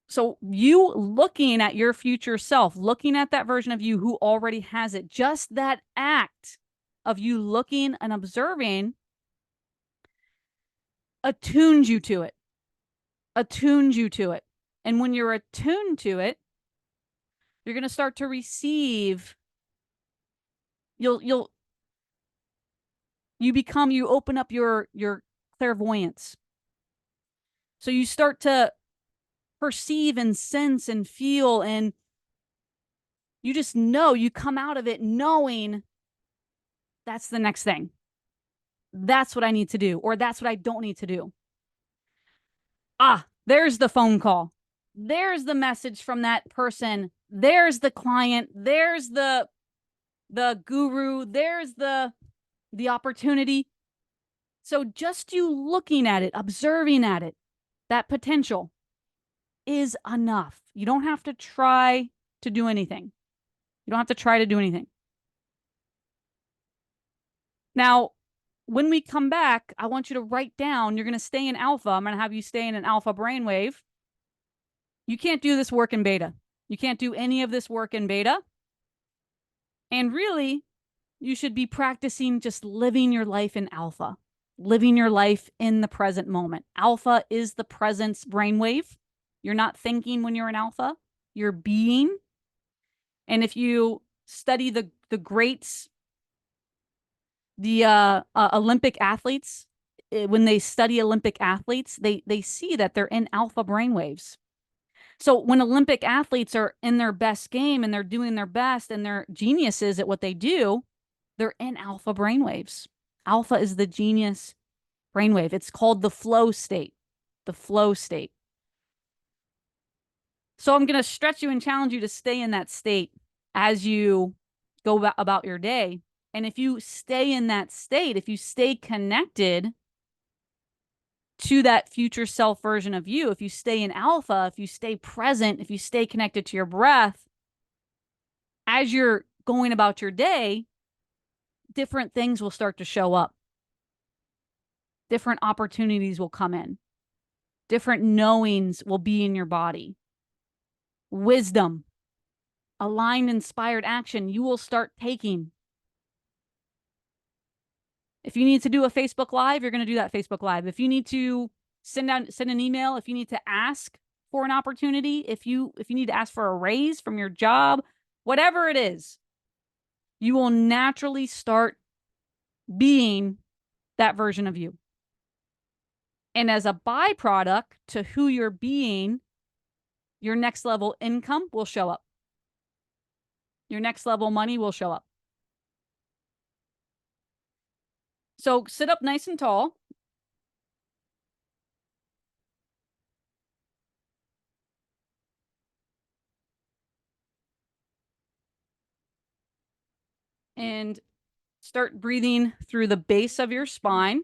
So you looking at your future self, looking at that version of you who already has it, just that act of you looking and observing attunes you to it. Attunes you to it. And when you're attuned to it, you're going to start to receive, you open up your clairvoyance. So you start to perceive and sense and feel, and you just know, you come out of it knowing that's the next thing. That's what I need to do, or that's what I don't need to do. Ah, there's the phone call. There's the message from that person. There's the client. There's the guru. There's the opportunity. So just you looking at it, observing at it, that potential is enough. You don't have to try to do anything. You don't have to try to do anything. Now, when we come back, I want you to write down, you're going to stay in alpha. I'm going to have you stay in an alpha brainwave. You can't do this work in beta. You can't do any of this work in beta. And really, you should be practicing just living your life in alpha, living your life in the present moment. Alpha is the presence brainwave. You're not thinking when you're in alpha, you're being. And if you study the greats, the Olympic athletes, when they study Olympic athletes, they see that they're in alpha brainwaves. So when Olympic athletes are in their best game and they're doing their best and they're geniuses at what they do, they're in alpha brainwaves. Alpha is the genius brainwave. It's called the flow state. The flow state. So I'm going to stretch you and challenge you to stay in that state as you go about your day. And if you stay in that state, if you stay connected to that future self version of you, if you stay in alpha, if you stay present, if you stay connected to your breath, as you're going about your day, different things will start to show up. Different opportunities will come in. Different knowings will be in your body. wisdom, aligned, inspired action you will start taking. If you need to do a Facebook Live, you're going to do that Facebook Live. If you need to send an email, if you need to ask for an opportunity, if you need to ask for a raise from your job, whatever it is, you will naturally start being that version of you. And as a byproduct to who you're being, your next level income will show up. Your next level money will show up. So sit up nice and tall. And start breathing through the base of your spine.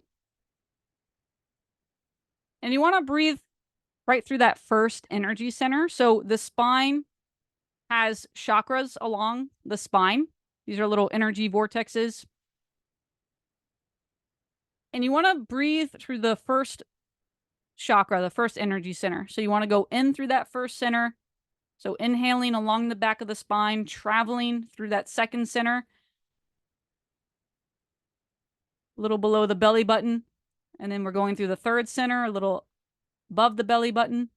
And you want to breathe right through that first energy center. So the spine has chakras along the spine. These are little energy vortexes. And you want to breathe through the first chakra, the first energy center. So you want to go in through that first center. So inhaling along the back of the spine, traveling through that second center, a little below the belly button. And then we're going through the third center, a little above the belly button.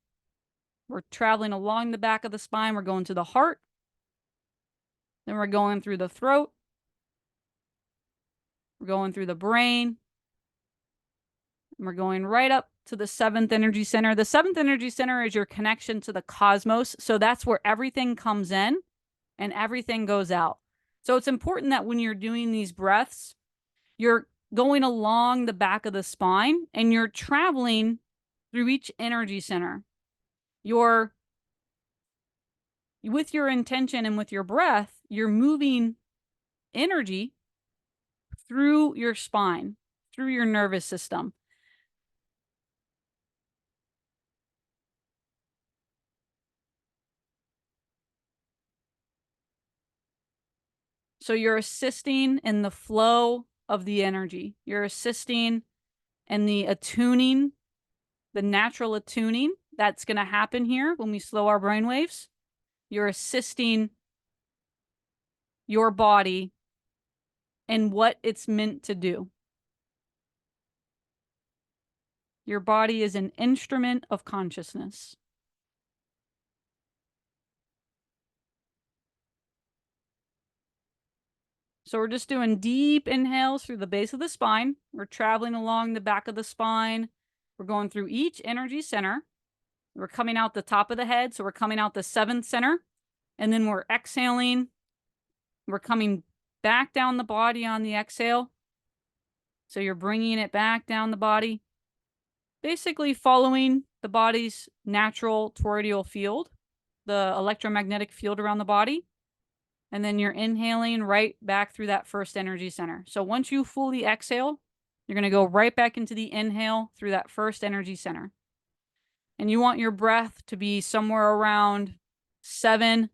We're traveling along the back of the spine. We're going to the heart. Then we're going through the throat. We're going through the brain. And we're going right up to the seventh energy center. The seventh energy center is your connection to the cosmos. So that's where everything comes in and everything goes out. So it's important that when you're doing these breaths, you're going along the back of the spine and you're traveling through each energy center. You're, with your intention and with your breath, you're moving energy through your spine, through your nervous system. So you're assisting in the flow of the energy. You're assisting in the attuning, the natural attuning that's going to happen here when we slow our brain waves. You're assisting your body in what it's meant to do. Your body is an instrument of consciousness. So we're just doing deep inhales through the base of the spine. We're traveling along the back of the spine. We're going through each energy center. We're coming out the top of the head. So we're coming out the seventh center. And then we're exhaling. We're coming back down the body on the exhale. So you're bringing it back down the body. Basically following the body's natural toroidal field, the electromagnetic field around the body. And then you're inhaling right back through that first energy center. So once you fully exhale, you're going to go right back into the inhale through that first energy center. And you want your breath to be somewhere around 5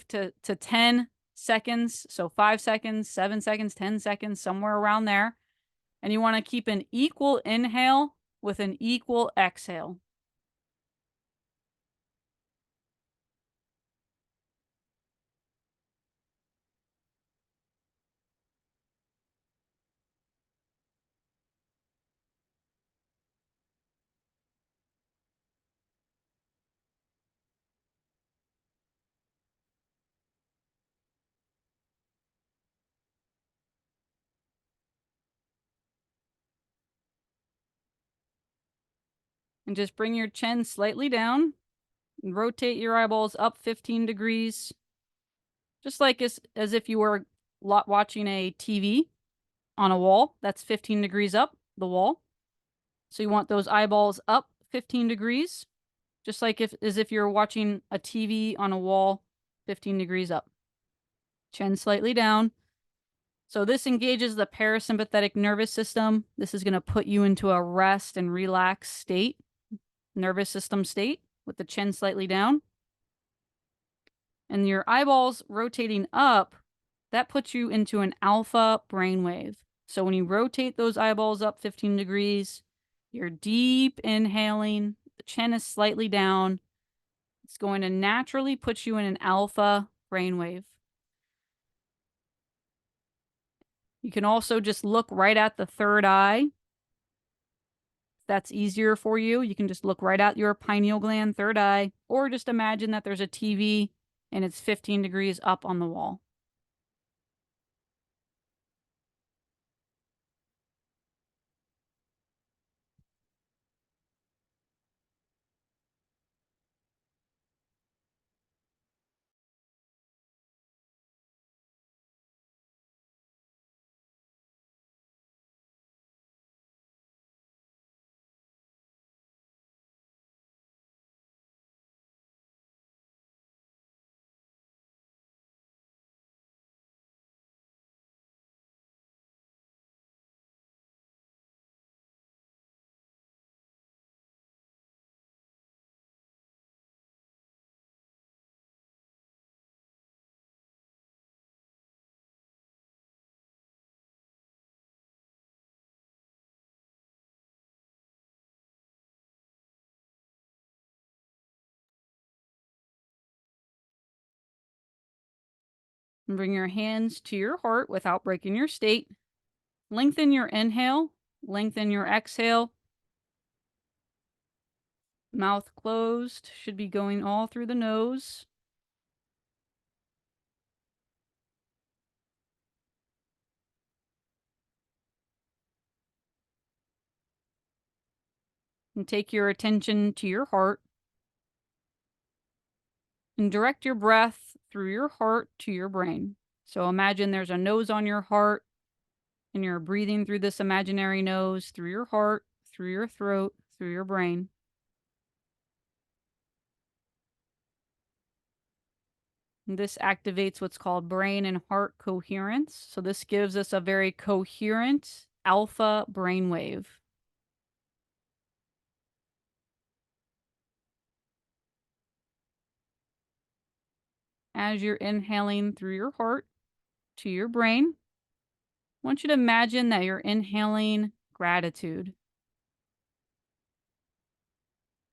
to 10 seconds. So 5 seconds, 7 seconds, 10 seconds, somewhere around there. And you want to keep an equal inhale with an equal exhale. And just bring your chin slightly down and rotate your eyeballs up 15 degrees. Just like as if you were watching a TV on a wall. That's 15 degrees up the wall. So you want those eyeballs up 15 degrees. Just like as if you're watching a TV on a wall 15 degrees up. Chin slightly down. So this engages the parasympathetic nervous system. This is going to put you into a rest and relax state, nervous system state, with the chin slightly down. And your eyeballs rotating up, that puts you into an alpha brainwave. So when you rotate those eyeballs up 15 degrees, you're deep inhaling, the chin is slightly down. It's going to naturally put you in an alpha brainwave. You can also just look right at the third eye. If that's easier for you, you can just look right at your pineal gland, third eye, or just imagine that there's a TV and it's 15 degrees up on the wall. And bring your hands to your heart without breaking your state. Lengthen your inhale, lengthen your exhale. Mouth closed, should be going all through the nose. And take your attention to your heart. And direct your breath through your heart to your brain. So imagine there's a nose on your heart, and you're breathing through this imaginary nose, through your heart, through your throat, through your brain. And this activates what's called brain and heart coherence. So this gives us a very coherent alpha brainwave. As you're inhaling through your heart to your brain, I want you to imagine that you're inhaling gratitude.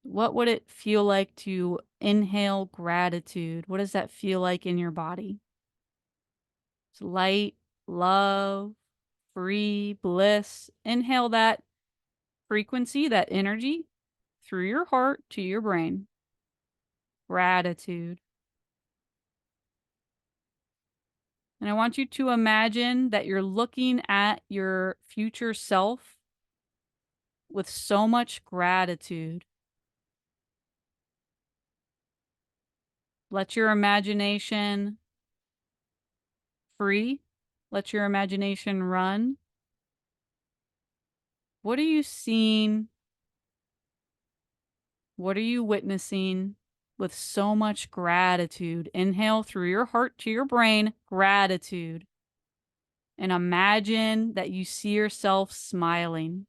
What would it feel like to inhale gratitude? What does that feel like in your body? It's light, love, free, bliss. Inhale that frequency, that energy through your heart to your brain. Gratitude. And I want you to imagine that you're looking at your future self with so much gratitude. Let your imagination free. Let your imagination run. What are you seeing? What are you witnessing with so much gratitude? Inhale through your heart to your brain, gratitude. And imagine that you see yourself smiling.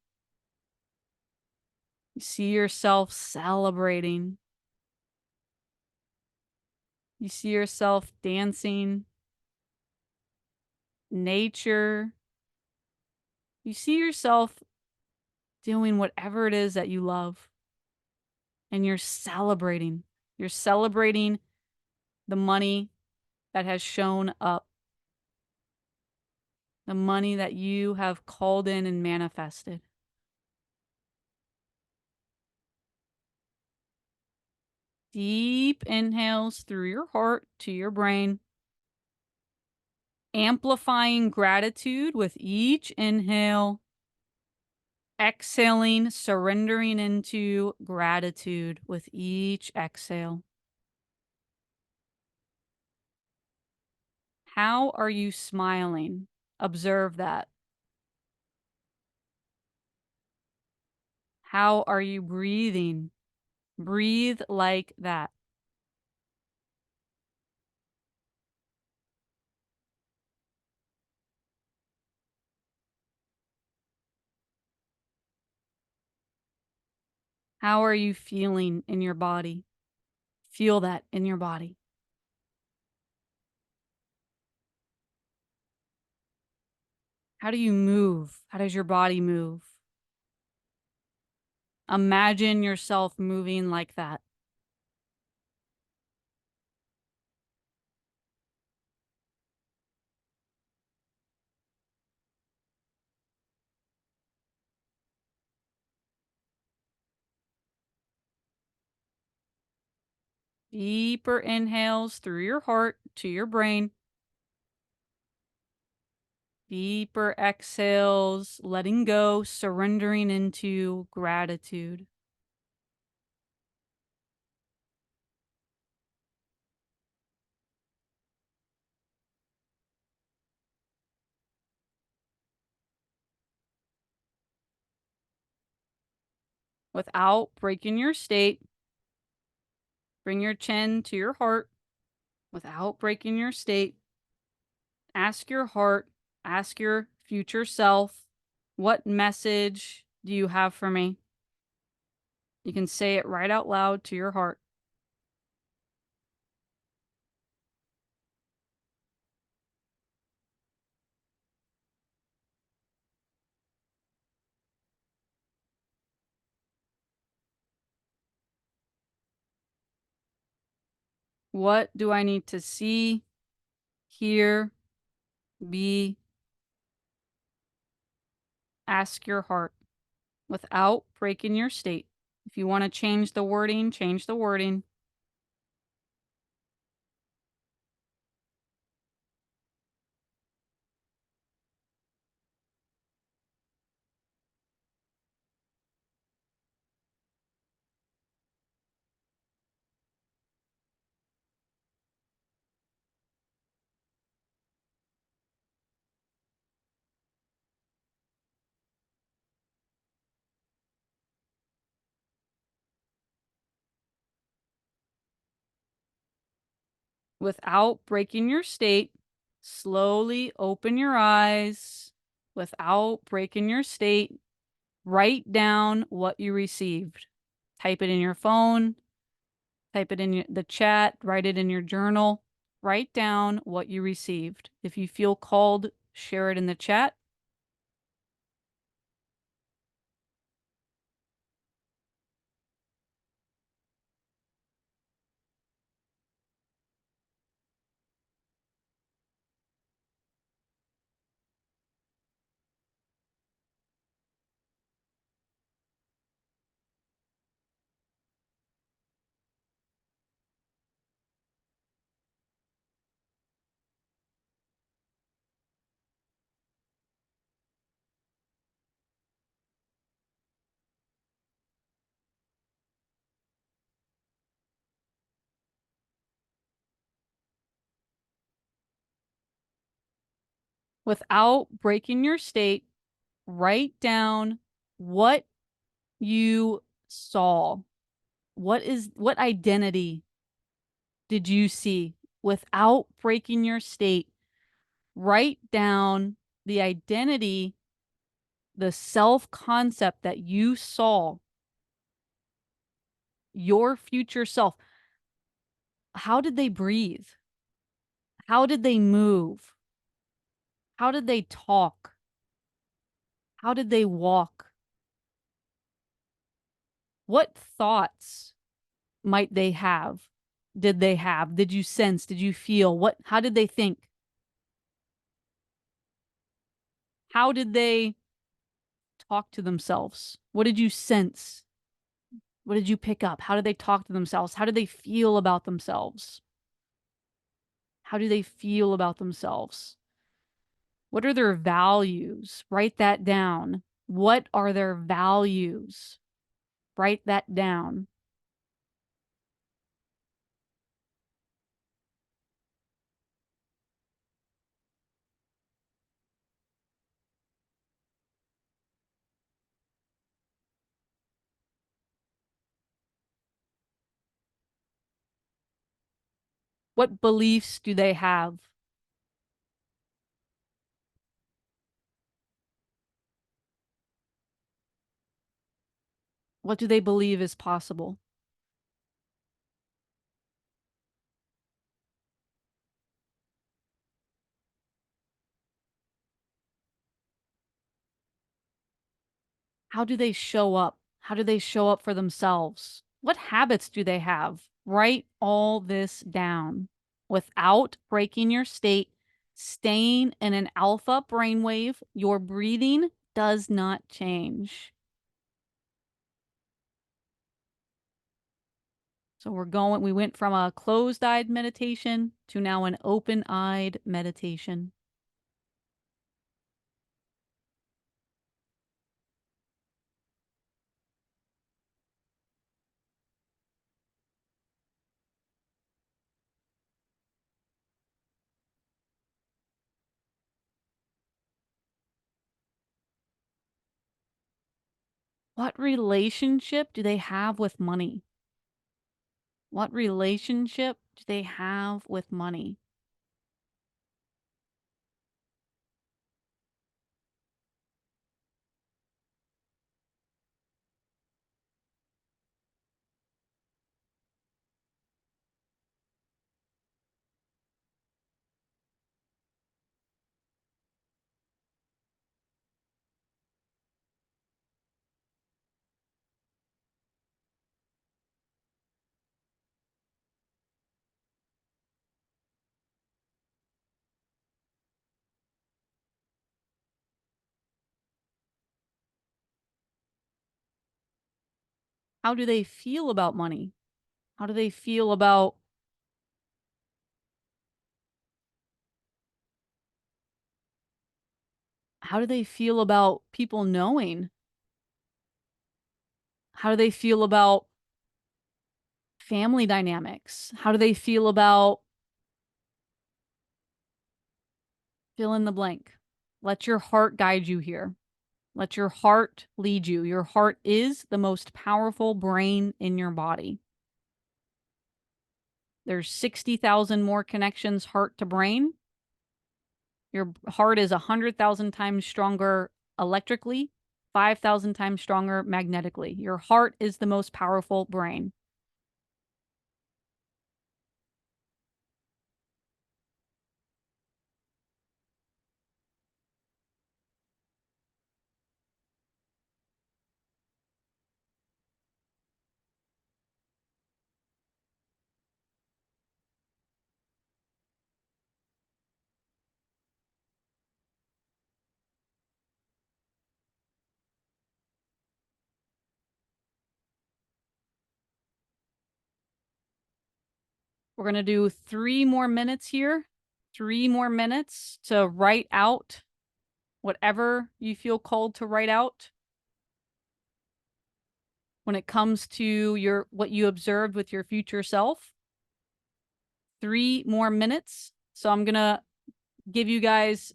You see yourself celebrating. You see yourself dancing, nature. You see yourself doing whatever it is that you love. And you're celebrating. You're celebrating the money that has shown up, the money that you have called in and manifested. Deep inhales through your heart to your brain, amplifying gratitude with each inhale, exhaling, surrendering into gratitude with each exhale. How are you smiling? Observe that. How are you breathing? Breathe like that. How are you feeling in your body? Feel that in your body. How do you move? How does your body move? Imagine yourself moving like that. Deeper inhales through your heart to your brain. Deeper exhales, letting go, surrendering into gratitude. Without breaking your state, bring your chin to your heart. Without breaking your state, ask your heart, ask your future self, what message do you have for me? You can say it right out loud to your heart. What do I need to see, hear, be? Ask your heart without breaking your state. If you want to change the wording, change the wording. Without breaking your state, slowly open your eyes. Without breaking your state, write down what you received. Type it in your phone, type it in the chat, write it in your journal. Write down what you received. If you feel called, share it in the chat. Without breaking your state, write down what you saw. What identity did you see? Without breaking your state, write down the identity, the self concept that you saw, your future self. How did they breathe? How did they move? How did they talk? How did they walk? What thoughts might they have? Did they have? Did you sense? Did you feel? How did they think? How did they talk to themselves? What did you sense? What did you pick up? How did they talk to themselves? How did they feel about themselves? How do they feel about themselves? What are their values? Write that down. What are their values? Write that down. What beliefs do they have? What do they believe is possible? How do they show up? How do they show up for themselves? What habits do they have? Write all this down without breaking your state, staying in an alpha brainwave. Your breathing does not change. So we went from a closed-eyed meditation to now an open-eyed meditation. What relationship do they have with money? What relationship do they have with money? How do they feel about money? How do they feel about how do they feel about people knowing? How do they feel about family dynamics? How do they feel about fill in the blank? Let your heart guide you here. Let your heart lead you. Your heart is the most powerful brain in your body. There's 60,000 more connections heart to brain. Your heart is 100,000 times stronger electrically, 5,000 times stronger magnetically. Your heart is the most powerful brain. We're going to do 3 more minutes here, 3 more minutes to write out whatever you feel called to write out when it comes to your what you observed with your future self. 3 more minutes. So I'm going to give you guys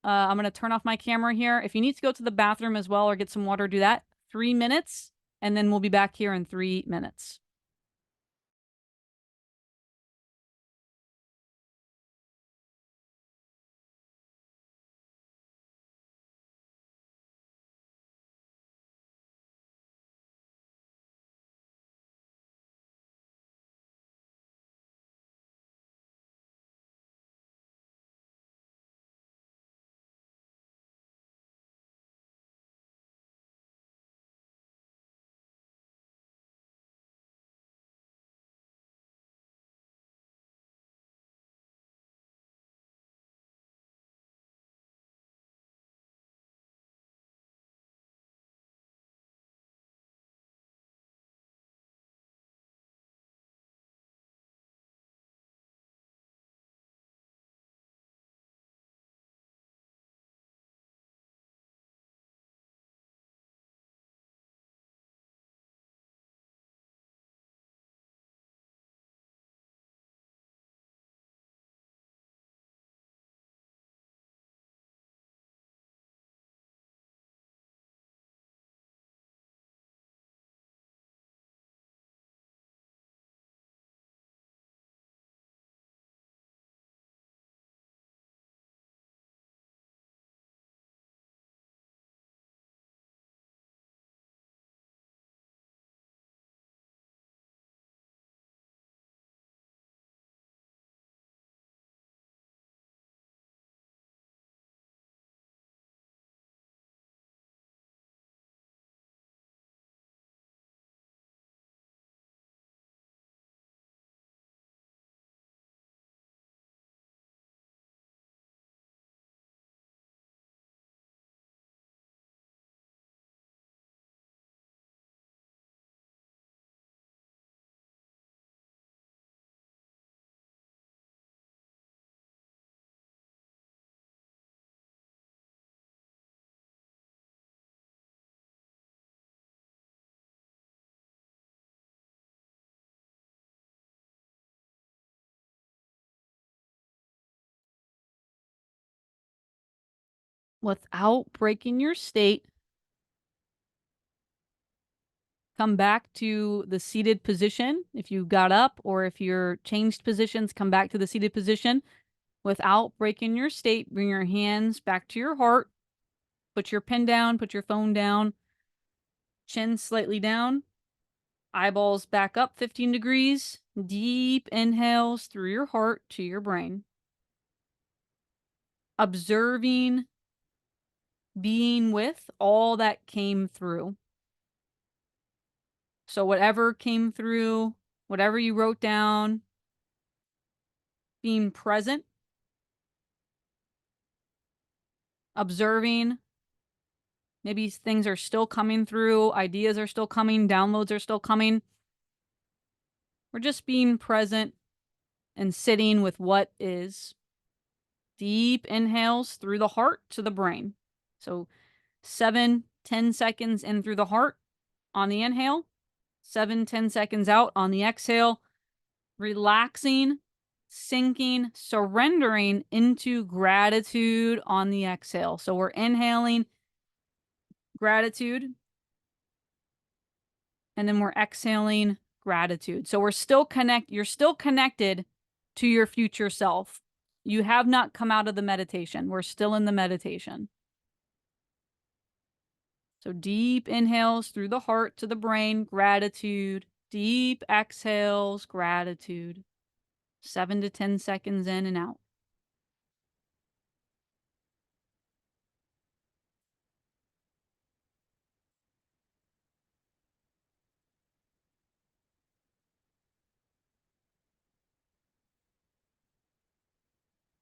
I'm going to turn off my camera here. If you need to go to the bathroom as well or get some water, do that. 3 minutes, and then we'll be back here in 3 minutes. Without breaking your state, come back to the seated position. If you got up or if you're changed positions, come back to the seated position. Without breaking your state, bring your hands back to your heart. Put your pen down, put your phone down, chin slightly down, eyeballs back up 15 degrees. Deep inhales through your heart to your brain. Observing, being with all that came through. So, whatever came through, whatever you wrote down, being present, observing. Maybe things are still coming through, ideas are still coming, downloads are still coming. We're just being present and sitting with what is. Deep inhales through the heart to the brain. So 7-10 seconds in through the heart on the inhale, 7-10 seconds out on the exhale, relaxing, sinking, surrendering into gratitude on the exhale. So we're inhaling gratitude and then we're exhaling gratitude. So you're still connected to your future self. You have not come out of the meditation. We're still in the meditation. So deep inhales through the heart to the brain, gratitude. Deep exhales, gratitude. 7-10 seconds in and out.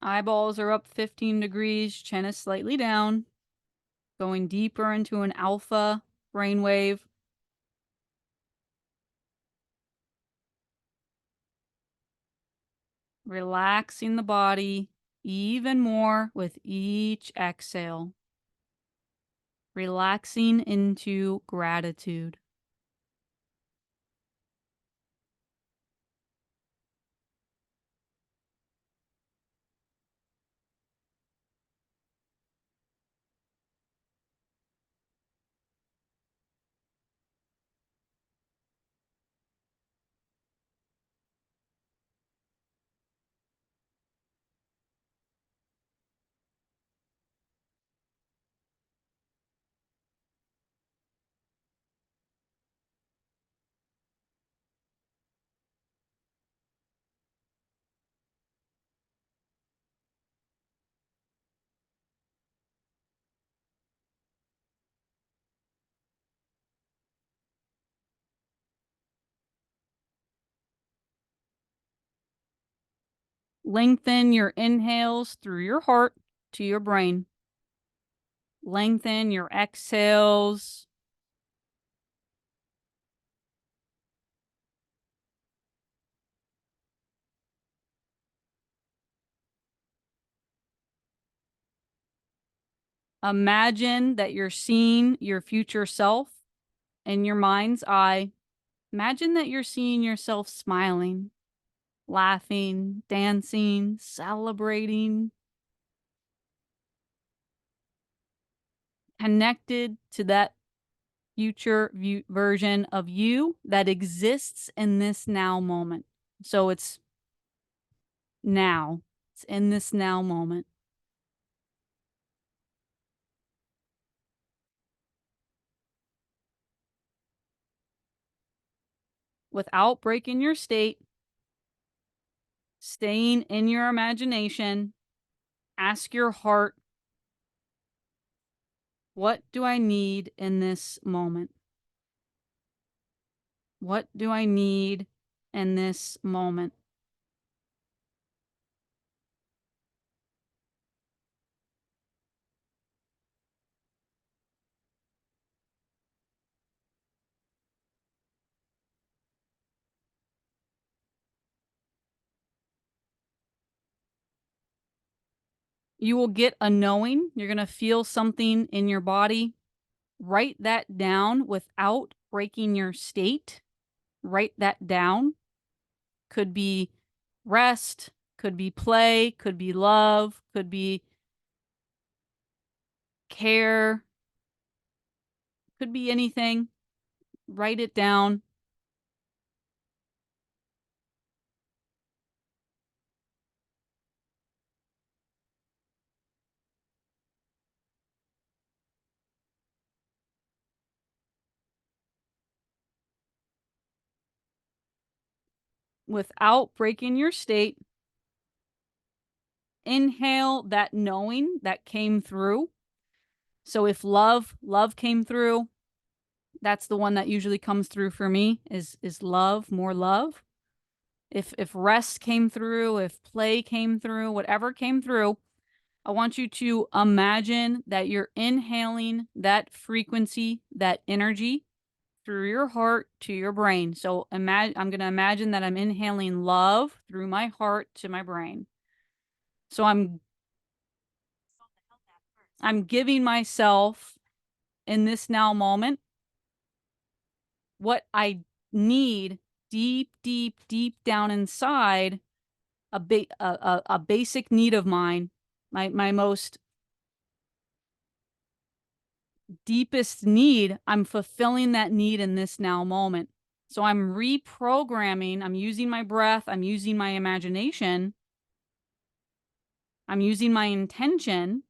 Eyeballs are up 15 degrees, chin is slightly down. Going deeper into an alpha brainwave. Relaxing the body even more with each exhale. Relaxing into gratitude. Lengthen your inhales through your heart to your brain. Lengthen your exhales. Imagine that you're seeing your future self in your mind's eye. Imagine that you're seeing yourself smiling, laughing, dancing, celebrating, connected to that future version of you that exists in this now moment. So it's now, it's in this now moment. Without breaking your state, staying in your imagination, ask your heart, what do I need in this moment? What do I need in this moment? You will get a knowing. You're going to feel something in your body. Write that down without breaking your state. Write that down. Could be rest, could be play, could be love, could be care, could be anything. Write it down. Without breaking your state, inhale that knowing that came through. So if love came through, that's the one that usually comes through for me is love, more love. If rest came through, if play came through, whatever came through, I want you to imagine that you're inhaling that frequency, that energy through your heart to your brain. So imagine I'm going to imagine that I'm inhaling love through my heart to my brain. So I'm giving myself in this now moment what I need deep, deep, deep down inside, a basic need of mine, my most deepest need. I'm fulfilling that need in this now moment. So I'm reprogramming, I'm using my breath, I'm using my imagination, I'm using my intention,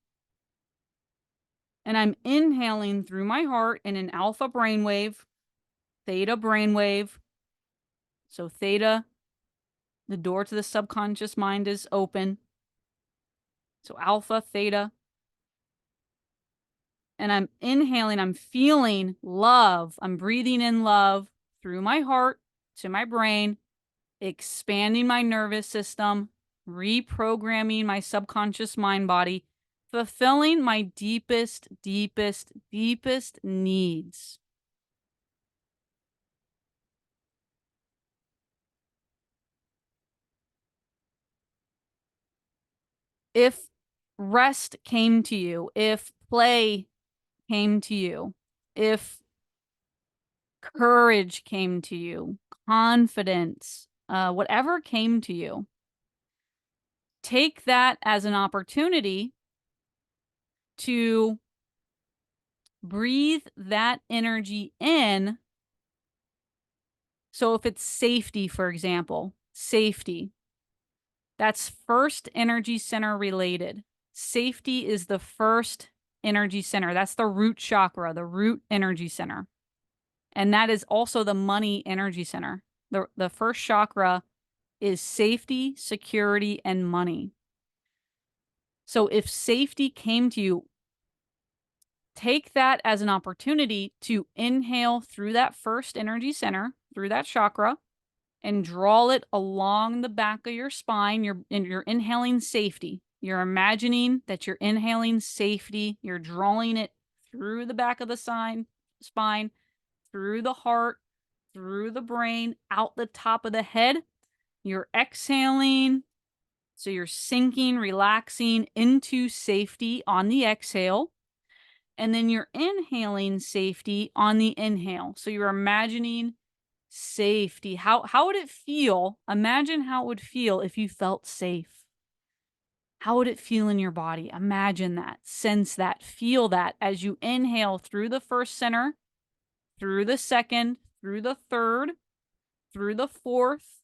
and I'm inhaling through my heart in an alpha brainwave, theta brainwave. So theta, the door to the subconscious mind is open. So alpha, theta. And I'm inhaling, I'm feeling love. I'm breathing in love through my heart to my brain, expanding my nervous system, reprogramming my subconscious mind body, fulfilling my deepest, deepest, deepest needs. If rest came to you, if play came to you, if courage came to you, confidence, whatever came to you, take that as an opportunity to breathe that energy in. So if it's safety, for example, safety, that's first energy center related. Safety is the first energy center. That's the root chakra, the root energy center. And that is also the money energy center. The first chakra is safety, security, and money. So if safety came to you, take that as an opportunity to inhale through that first energy center, through that chakra, and draw it along the back of your spine. You're inhaling safety. You're imagining that you're inhaling safety. You're drawing it through the back of the spine, through the heart, through the brain, out the top of the head. You're exhaling. So you're sinking, relaxing into safety on the exhale. And then you're inhaling safety on the inhale. So you're imagining safety. How would it feel? Imagine how it would feel if you felt safe. How would it feel in your body? Imagine that, sense that, feel that as you inhale through the first center, through the second, through the third, through the fourth,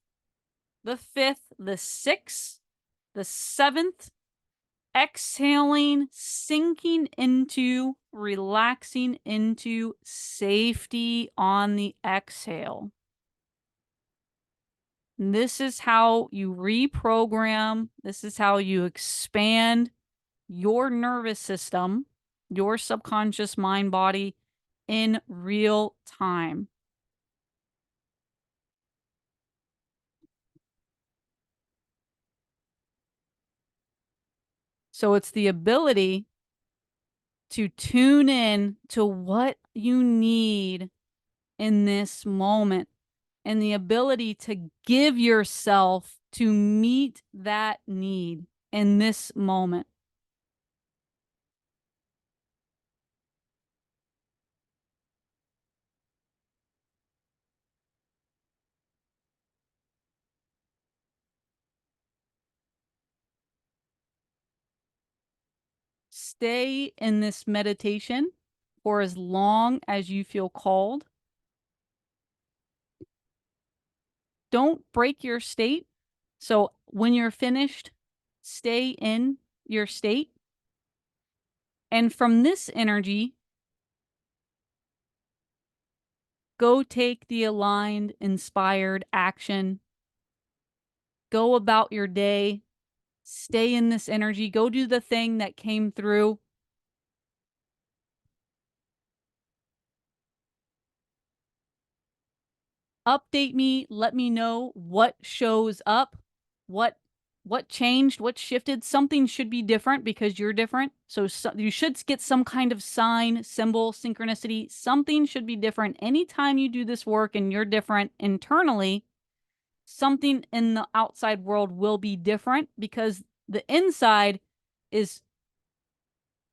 the fifth, the sixth, the seventh, exhaling, sinking into, relaxing into safety on the exhale. This is how you reprogram. This is how you expand your nervous system, your subconscious mind body in real time. So it's the ability to tune in to what you need in this moment and the ability to give yourself to meet that need in this moment. Stay in this meditation for as long as you feel called. Don't break your state. So when you're finished, stay in your state. And from this energy, go take the aligned, inspired action. Go about your day. Stay in this energy. Go do the thing that came through. Update me. Let me know what shows up, what changed, what shifted. Something should be different because you're different. So you should get some kind of sign, symbol, synchronicity. Something should be different. Anytime you do this work and you're different internally, something in the outside world will be different because the inside is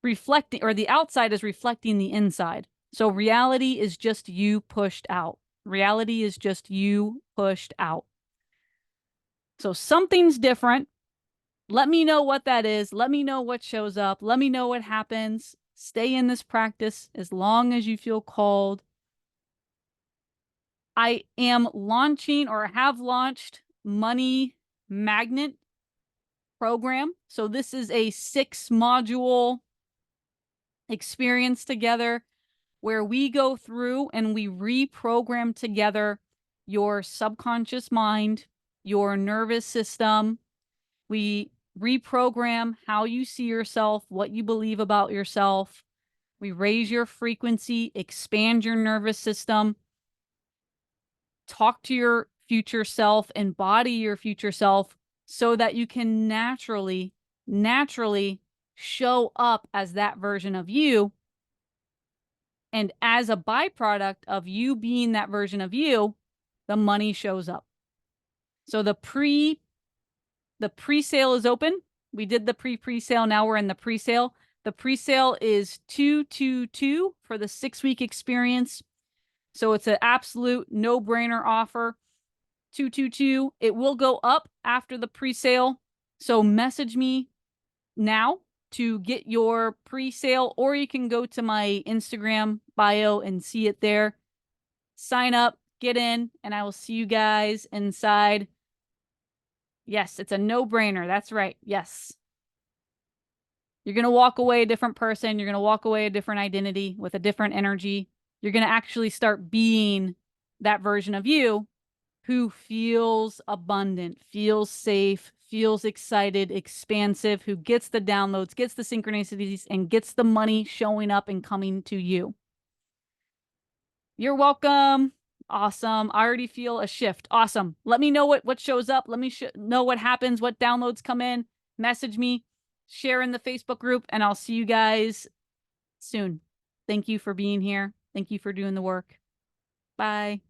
reflecting, or the outside is reflecting the inside. So reality is just you pushed out. Reality is just you pushed out. So something's different. Let me know what that is. Let me know what shows up. Let me know what happens. Stay in this practice as long as you feel called. I am launching, or have launched, Money Magnet program. So this is a 6-module experience together where we go through and we reprogram together your subconscious mind, your nervous system. We reprogram how you see yourself, what you believe about yourself. We raise your frequency, expand your nervous system, talk to your future self, embody your future self so that you can naturally show up as that version of you. And as a byproduct of you being that version of you, the money shows up. So the pre-sale is open. We did the pre-sale. Now we're in the pre-sale. The pre-sale is 222 for the 6-week experience. So it's an absolute no-brainer offer. 222. It will go up after the pre-sale. So message me now to get your pre-sale, or you can go to my Instagram bio and see it there. Sign up, get in, and I will see you guys inside. Yes, it's a no-brainer. That's right. Yes. You're going to walk away a different person. You're going to walk away a different identity with a different energy. You're going to actually start being that version of you who feels abundant, feels safe, feels excited, expansive, who gets the downloads, gets the synchronicities, and gets the money showing up and coming to you. You're welcome. Awesome. I already feel a shift. Awesome. Let me know what shows up. Let me know what happens, what downloads come in. Message me, share in the Facebook group, and I'll see you guys soon. Thank you for being here. Thank you for doing the work. Bye.